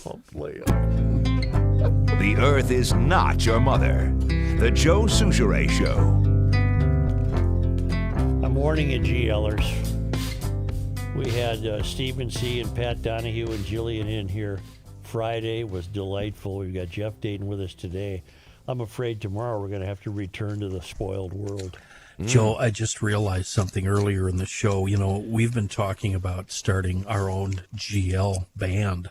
The Earth is not your mother. The Joe Souchere Show. I'm warning you, GLers. We had Stephen C. and Pat Donahue and Jillian in here. Friday was delightful. We've got Jeff Dayton with us today. I'm afraid tomorrow we're going to have to return to the spoiled world. Joe, I just realized something earlier in the show. You know, we've been talking about starting our own GL band,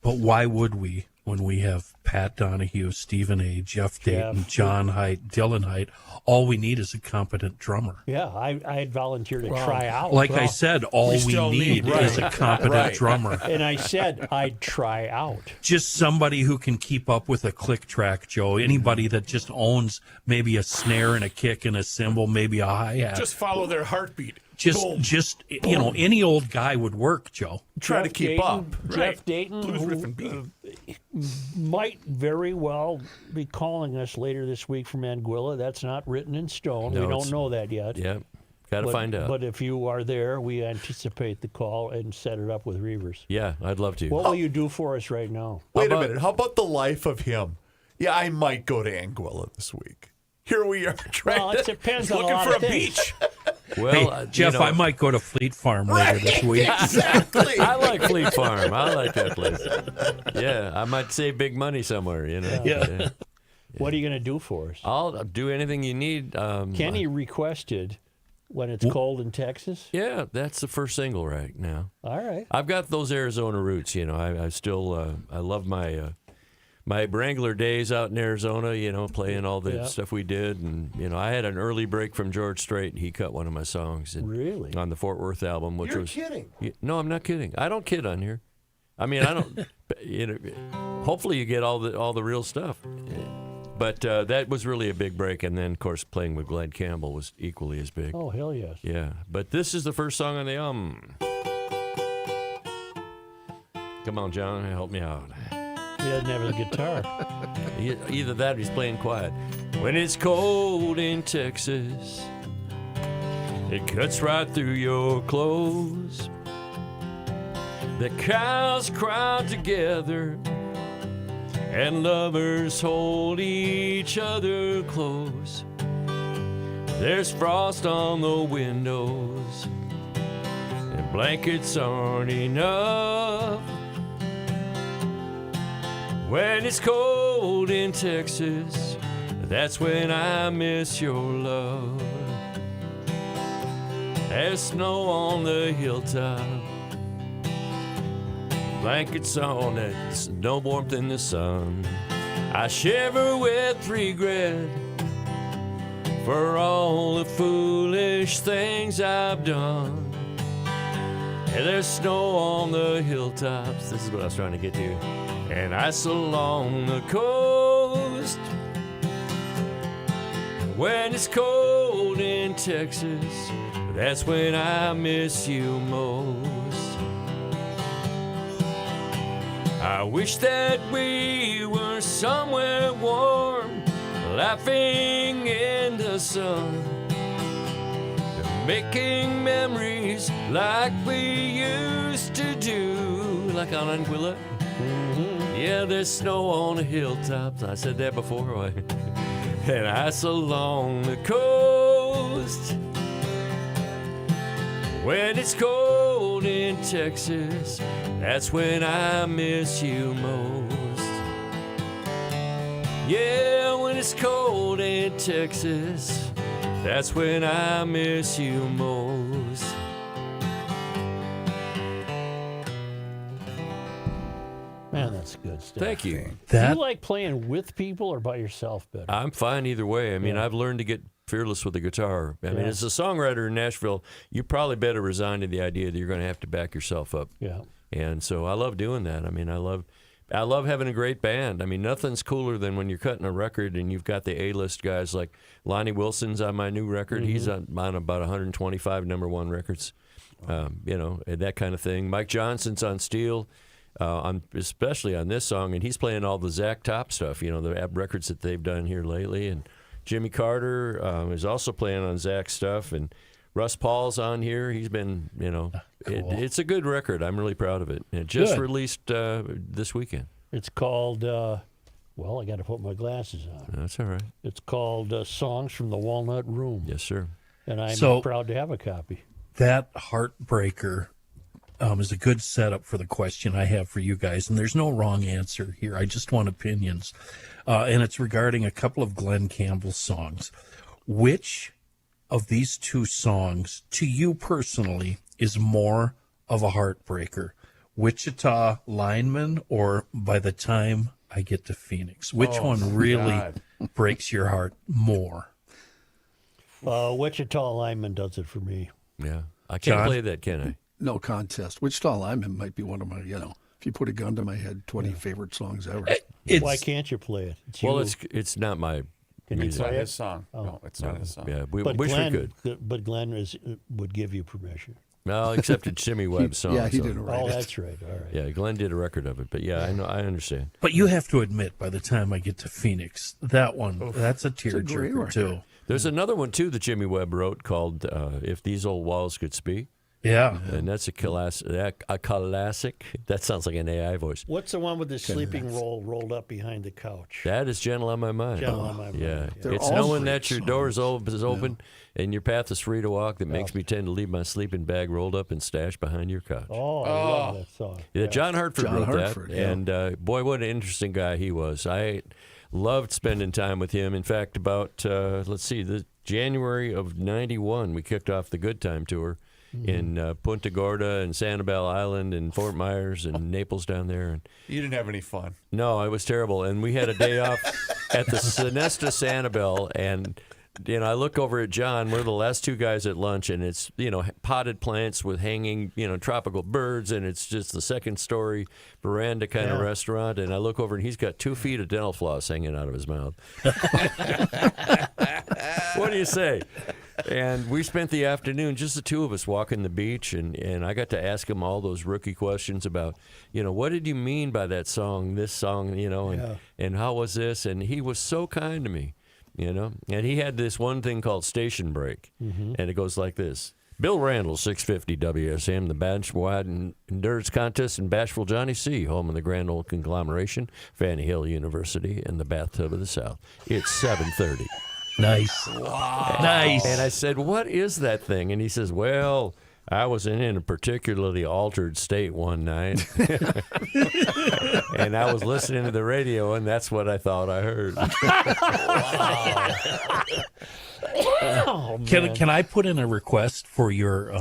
but why would we when we have Pat Donahue, Stephen A., Jeff Dayton, John Heidt, Dylan Heidt? All we need is a competent drummer. Yeah, I'd volunteer to try out. Like I said, all we still need is a competent drummer. And I said I'd try out. Just somebody who can keep up with a click track, Joe. Anybody that just owns maybe a snare and a kick and a cymbal, maybe a hi-hat. Just follow their heartbeat. Just you know, any old guy would work, Joe. Try to keep up. Jeff Dayton, Blues who riff and beat. might very well be calling us later this week from Anguilla. That's not written in stone. No, we don't it's- know that yet. Yeah, got to find out. But if you are there, we anticipate the call and set it up with Reavers. Yeah, I'd love to. What will you do for us right now? Wait a minute. How about the life of him? Yeah, I might go to Anguilla this week. Here we are trying Well, it depends on a Looking lot for of a things. beach. Well, Hey, Jeff, you know, I might go to Fleet Farm later this week. Exactly. I like Fleet Farm. I like that place. Yeah, I might save big money somewhere. You know. Yeah. What are you going to do for us? I'll do anything you need. Kenny requested When It's Cold in Texas? Yeah, that's the first single right now. All right. I've got those Arizona roots. You know, I still I love my Wrangler days out in Arizona. You know, playing all the stuff we did, and you know, I had an early break from George Strait. He cut one of my songs. Really? On the Fort Worth album, which You're was kidding. No, I'm not kidding. I don't kid on here. I mean, I don't. You know, hopefully you get all the real stuff. But that was really a big break, and then of course playing with Glenn Campbell was equally as big. Oh, hell yes. Yeah, but this is the first song on the album. Come on, John, help me out. He doesn't have a guitar. Either that or he's playing quiet. When it's cold in Texas, it cuts right through your clothes. The cows crowd together and lovers hold each other close. There's frost on the windows and blankets aren't enough. When it's cold in Texas, that's when I miss your love. There's snow on the hilltop, blankets on it, no warmth in the sun. I shiver with regret for all the foolish things I've done. And there's snow on the hilltops, this is what I was trying to get to, and ice along the coast. When it's cold in Texas, that's when I miss you most. I wish that we were somewhere warm, laughing in the sun, making memories like we used to do, like on Anguilla. Yeah, there's snow on the hilltops. I said that before. And ice along the coast. When it's cold in Texas, that's when I miss you most. Yeah, when it's cold in Texas, that's when I miss you most. Man, that's good stuff. Thank you. Do you like playing with people or by yourself better? I'm fine either way. I mean, I've learned to get fearless with the guitar. I mean, as a songwriter in Nashville, you probably better resign to the idea that you're going to have to back yourself up. Yeah. And so I love doing that. I mean, I love having a great band. I mean, nothing's cooler than when you're cutting a record and you've got the A-list guys like Lonnie Wilson's on my new record. He's on about 125 #1 records, you know, and that kind of thing. Mike Johnson's on steel, especially on this song, and he's playing all the Zach Top stuff, you know, the records that they've done here lately. And Jimmy Carter is also playing on Zach's stuff, and Russ Paul's on here. He's been, it's a good record. I'm really proud of it. It just released this weekend. It's called, I got to put my glasses on. That's all right. It's called Songs from the Walnut Room. Yes, sir. And I'm proud to have a copy. That Heartbreaker is a good setup for the question I have for you guys. And there's no wrong answer here. I just want opinions. And it's regarding a couple of Glen Campbell songs. Which of these two songs, to you personally, is more of a heartbreaker? Wichita Lineman or By the Time I Get to Phoenix? Which one really breaks your heart more? Wichita Lineman does it for me. Yeah. I can't play that, can I? No contest. Wichita Lineman might be one of my, if you put a gun to my head, 20 favorite songs ever. Why can't you play it? It's not my Can you It's play not it? his song. No, it's not his song. Yeah, we But wish Glenn, we could. But Glenn would give you permission. No, except it's Jimmy Webb's song. Yeah, he didn't write Oh, it. that's right. All right. Yeah, Glenn did a record of it, but I know, I understand. But you have to admit, By the Time I Get to Phoenix, that one, that's a great tearjerker, record. too. There's another one, too, that Jimmy Webb wrote called If These Old Walls Could Speak. Yeah. And that's a classic. That sounds like an AI voice. What's the one with the sleeping roll rolled up behind the couch? That is Gentle on My Mind. Gentle on My Mind. Yeah. They're It's all knowing great that your door is open and your path is free to walk that makes me tend to leave my sleeping bag rolled up and stashed behind your couch. Oh, I love that song. Yeah, John Hartford John wrote Hartford, that. yeah. And boy, what an interesting guy he was. I loved spending time with him. In fact, about, the January of 91, we kicked off the Good Time Tour in Punta Gorda and Sanibel Island and Fort Myers and Naples down there. And You didn't have any fun. no, it was terrible. And we had a day off at the Sonesta Sanibel, and I look over at John. We're the last two guys at lunch, and it's potted plants with hanging tropical birds, and it's just the second story veranda kind of restaurant. And I look over, and he's got 2 feet of dental floss hanging out of his mouth. What do you say? And we spent the afternoon, just the two of us, walking the beach, and I got to ask him all those rookie questions about, what did you mean by that song, this song, and how was this? And he was so kind to me, And he had this one thing called Station Break, and it goes like this. Bill Randall, 650 WSM, the Badge Wide Endurance Contest in Bashful Johnny C., home of the Grand Old Conglomeration, Fanny Hill University, and the Bathtub of the South. It's 7:30. Nice. Wow. Nice. And I said, what is that thing? And he says, well, I was in a particularly altered state one night. And I was listening to the radio, and that's what I thought I heard. Oh, Can I put in a request for your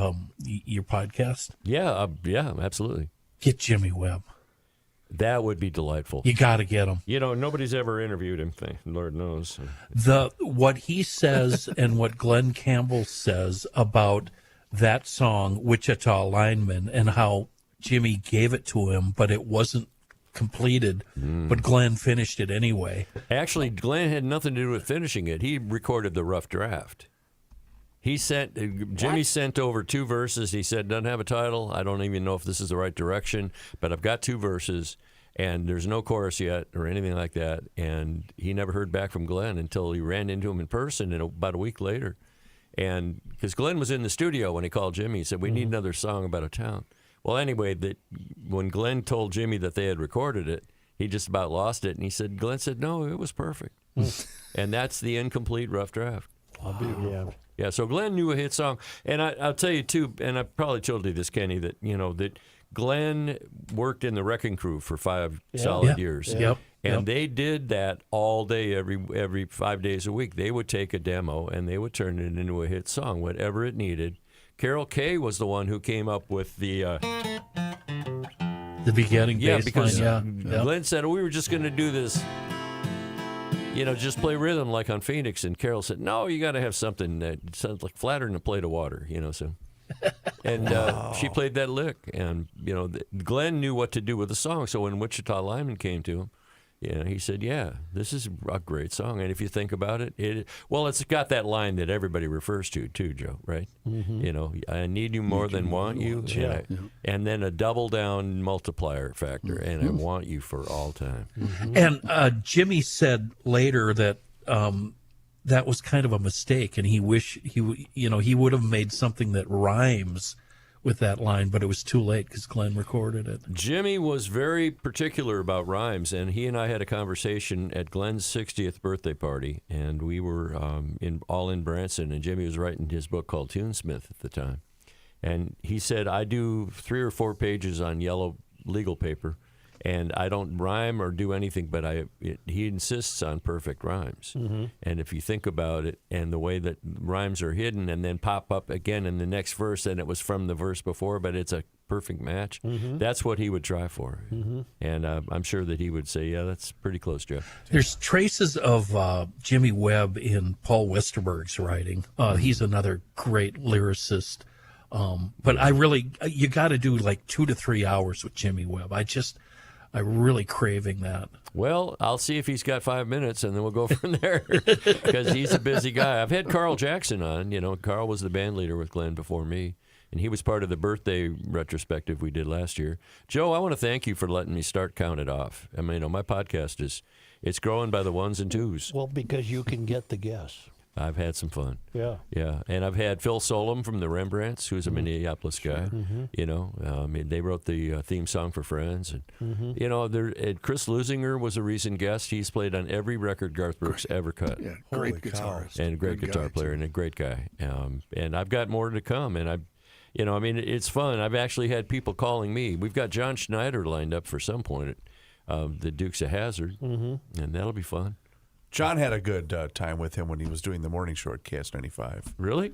podcast? Yeah, absolutely. Get Jimmy Webb. That would be delightful. You got to get him. Nobody's ever interviewed him, Lord knows. What he says and what Glen Campbell says about that song, Wichita Lineman, and how Jimmy gave it to him, but it wasn't completed, but Glenn finished it anyway. Actually, Glenn had nothing to do with finishing it. He recorded the rough draft. Jimmy sent over 2 verses. He said, doesn't have a title. I don't even know if this is the right direction, but I've got 2 verses, and there's no chorus yet or anything like that. And he never heard back from Glenn until he ran into him in person about a week later. And because Glenn was in the studio when he called Jimmy, he said, we need another song about a town. Well, anyway, when Glenn told Jimmy that they had recorded it, he just about lost it. And he said, Glenn said, no, it was perfect. And that's the incomplete rough draft. Yeah, so Glenn knew a hit song. And I'll tell you, too, and I probably told you this, Kenny, that, that Glenn worked in the Wrecking Crew for 5 solid years. Yep. And they did that all day, every 5 days a week. They would take a demo and they would turn it into a hit song, whatever it needed. Carol Kay was the one who came up with the beginning bass because line. Glenn said, we were just going to do this, just play rhythm like on Phoenix. And Carol said, no, you got to have something that sounds like flatter than a plate of water, so. And she played that lick. And, Glenn knew what to do with the song. So when Wichita Lineman came to him, he said, this is a great song. And if you think about it, it's got that line that everybody refers to, too, Joe, right? I need you more than want you. And then a double down multiplier factor, and I want you for all time. And Jimmy said later that that was kind of a mistake, and he would have made something that rhymes with that line, but it was too late because Glenn recorded it. Jimmy was very particular about rhymes, and he and I had a conversation at Glenn's 60th birthday party, and we were in Branson, and Jimmy was writing his book called Tunesmith at the time. And he said, I do 3 or 4 pages on yellow legal paper, and I don't rhyme or do anything, but he insists on perfect rhymes. Mm-hmm. And if you think about it, and the way that rhymes are hidden and then pop up again in the next verse, and it was from the verse before, but it's a perfect match, that's what he would try for. Mm-hmm. And I'm sure that he would say, yeah, that's pretty close, Jeff. There's traces of Jimmy Webb in Paul Westerberg's writing. He's another great lyricist. But you got to do like 2 to 3 hours with Jimmy Webb. I'm really craving that. Well, I'll see if he's got 5 minutes, and then we'll go from there, because he's a busy guy. I've had Carl Jackson on. You know, Carl was the band leader with Glenn before me, and he was part of the birthday retrospective we did last year. Joe, I want to thank you for letting me start Count It Off. I mean, my podcast it's growing by the ones and twos. Well, because you can get the guess. I've had some fun. Yeah. Yeah. And I've had Phil Solom from the Rembrandts, who's a Minneapolis guy. Mm-hmm. You know, they wrote the theme song for Friends. And, you know, Chris Lusinger was a recent guest. He's played on every record Garth Brooks ever cut. Yeah, great guitarist. And a great guitar player and a great guy. And I've got more to come. And it's fun. I've actually had people calling me. We've got John Schneider lined up for some point at the Dukes of Hazzard. And that'll be fun. John had a good time with him when he was doing the morning show at KS95. Really?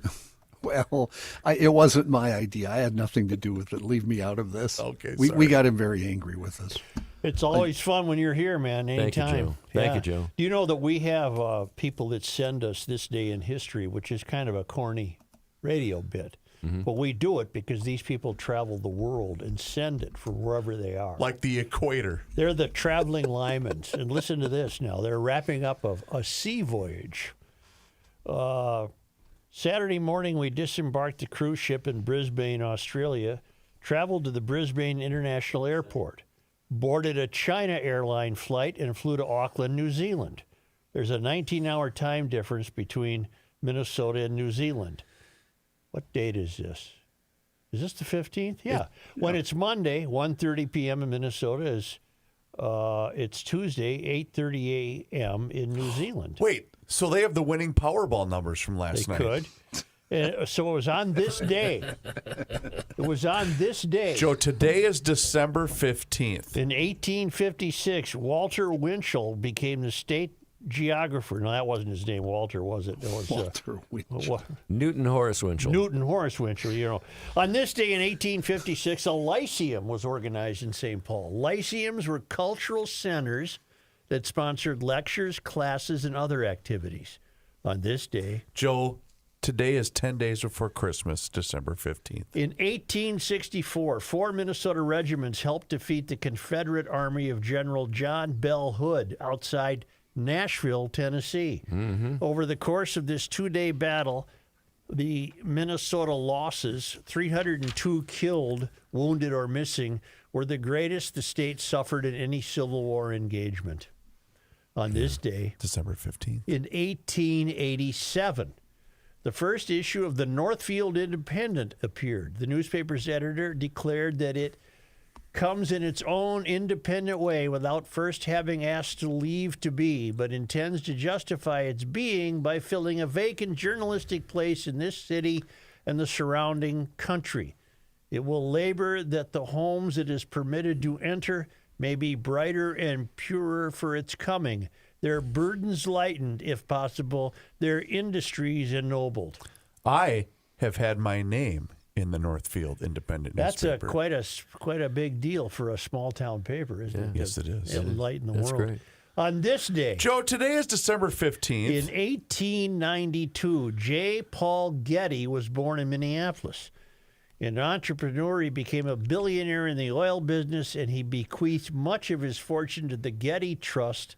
Well, it wasn't my idea. I had nothing to do with it. Leave me out of this. Okay, we got him very angry with us. It's always fun when you're here, man. Anytime. Thank you, Joe. Thank you, Joe. Do you know that we have people that send us this day in history, which is kind of a corny radio bit. But we do it because these people travel the world and send it from wherever they are. Like the equator. They're the traveling Lymans. And listen to this now. They're wrapping up a sea voyage. Saturday morning, we disembarked the cruise ship in Brisbane, Australia, traveled to the Brisbane International Airport, boarded a China airline flight, and flew to Auckland, New Zealand. There's a 19-hour time difference between Minnesota and New Zealand. What date is this? Is this the 15th? Yeah. When it's Monday, 1:30 p.m. in Minnesota, it's Tuesday, 8:30 a.m. in New Zealand. Wait, so they have the winning Powerball numbers from last night? They could. So it was on this day. It was on this day. Joe, today is December 15th. In 1856, Walter Winchell became the state geographer. No, that wasn't his name, Walter, was it? It was Walter Winchell. Newton Horace Winchell. Newton Horace Winchell, you know. On this day in 1856, a lyceum was organized in St. Paul. Lyceums were cultural centers that sponsored lectures, classes, and other activities. On this day, Joe, today is 10 days before Christmas, December 15th. In 1864, 4 Minnesota regiments helped defeat the Confederate Army of General John Bell Hood outside Nashville, Tennessee. Over the course of this 2-day battle, the Minnesota losses, 302 killed, wounded, or missing, were the greatest the state suffered in any Civil War engagement. On this day, December 15th. In 1887, the first issue of the Northfield Independent appeared. The newspaper's editor declared that it comes in its own independent way without first having asked to leave to be, but intends to justify its being by filling a vacant journalistic place in this city and the surrounding country. It will labor that the homes it is permitted to enter may be brighter and purer for its coming, their burdens lightened, if possible, their industries ennobled. I have had my name in the Northfield Independent newspaper. That's quite a big deal for a small town paper, isn't it? Yes, it is. It'll lighten the That's world. great. On this day, Joe, today is December 15th. in 1892, J. Paul Getty was born in Minneapolis. An entrepreneur, he became a billionaire in the oil business, and he bequeathed much of his fortune to the Getty Trust,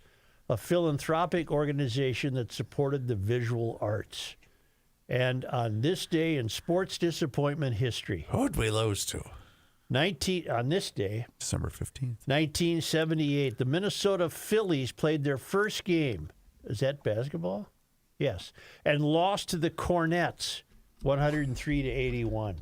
a philanthropic organization that supported the visual arts. And on this day in sports disappointment history, Who'd we lose to? on this day, December 15th. 1978, the Minnesota Phillies played their first game. Is that basketball? Yes. And lost to the Cornets 103-81.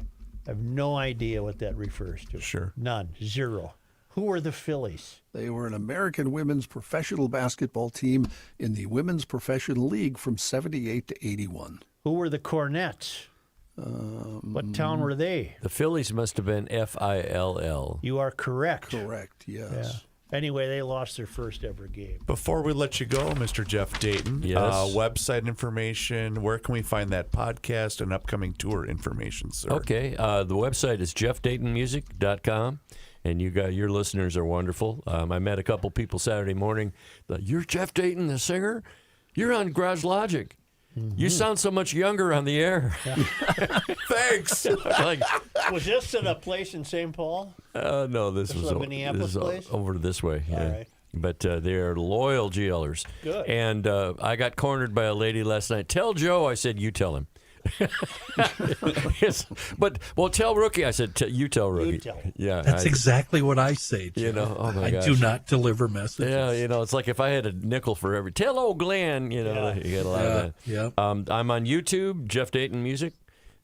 I have no idea what that refers to. Sure. None. Zero. Who were the Phillies? They were an American women's professional basketball team in the Women's Professional League from 78 to 81. Who were the Cornets? What town were they? The Phillies must have been Fill. You are correct. Correct, yes. Yeah. Anyway, they lost their first ever game. Before we let you go, Mr. Jeff Dayton, Yes. website information, where can we find that podcast and upcoming tour information, sir? Okay, the website is jeffdaytonmusic.com, and your listeners are wonderful. I met a couple people Saturday morning. You're Jeff Dayton, the singer? You're on Garage Logic. You sound so much younger on the air. Thanks. Like, Was this at a place in St. Paul? no, this was a Minneapolis place? over this way. All Yeah. right. But they're loyal GLers. Good. And I got cornered by a lady last night. Tell Joe, I said, you tell him. Yes, tell Rookie. I said, you tell Rookie. You tell him. Yeah, That's exactly what I say, Joe. You know, oh my I gosh. do not deliver messages. Yeah, it's like if I had a nickel for every. Tell old Glenn, you get a lot of that. Yeah. I'm on YouTube, Jeff Dayton Music.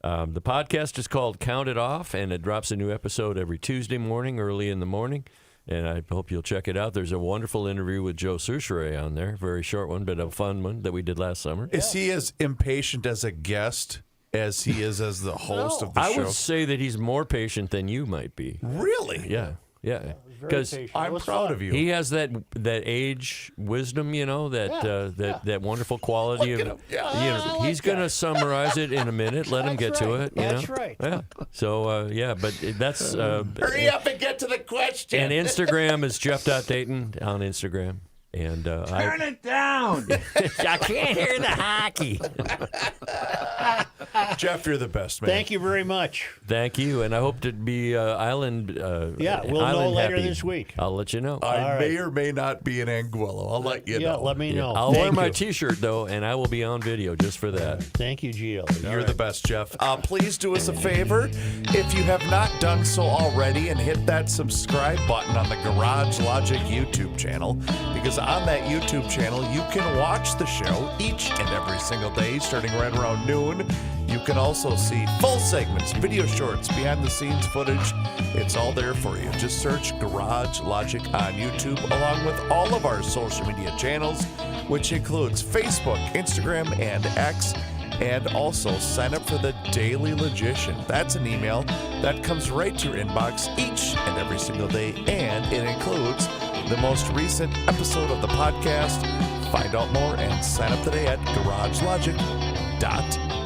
The podcast is called Count It Off, and it drops a new episode every Tuesday morning, early in the morning. And I hope you'll check it out. There's a wonderful interview with Joe Souchere on there. Very short one, but a fun one that we did last summer. Is he as impatient as a guest as he is as the host of the I show? would say that he's more patient than you might be. Really? Yeah. Very Because patient. It I'm was proud fun. of you. he has that age wisdom, that wonderful quality Look of. at him. Yeah, I like He's going to that. summarize it in a minute. Let him get That's to right. it. That's know? right. Yeah. So but that's. Hurry up and get to the question. And Instagram is Jeff.Dayton on Instagram. And turn it down. I can't hear the hockey. Jeff, you're the best, man. Thank you very much. Thank you, and I hope to be island. Yeah, we'll know island later happy. this week. I'll let you know. I All may right. or may not be in Anguilla. I'll let you know. Let me know. I'll wear Thank my you. T-shirt though, and I will be on video just for that. Thank you, Gio. You're the best, Jeff. Please do us a favor. If you have not done so already, and hit that subscribe button on the Garage Logic YouTube channel, because on that YouTube channel, you can watch the show each and every single day, starting right around noon. You can also see full segments, video shorts, behind-the-scenes footage. It's all there for you. Just search Garage Logic on YouTube, along with all of our social media channels, which includes Facebook, Instagram, and X. And also sign up for the Daily Logician. That's an email that comes right to your inbox each and every single day, and it includes the most recent episode of the podcast. Find out more and sign up today at garagelogic.com.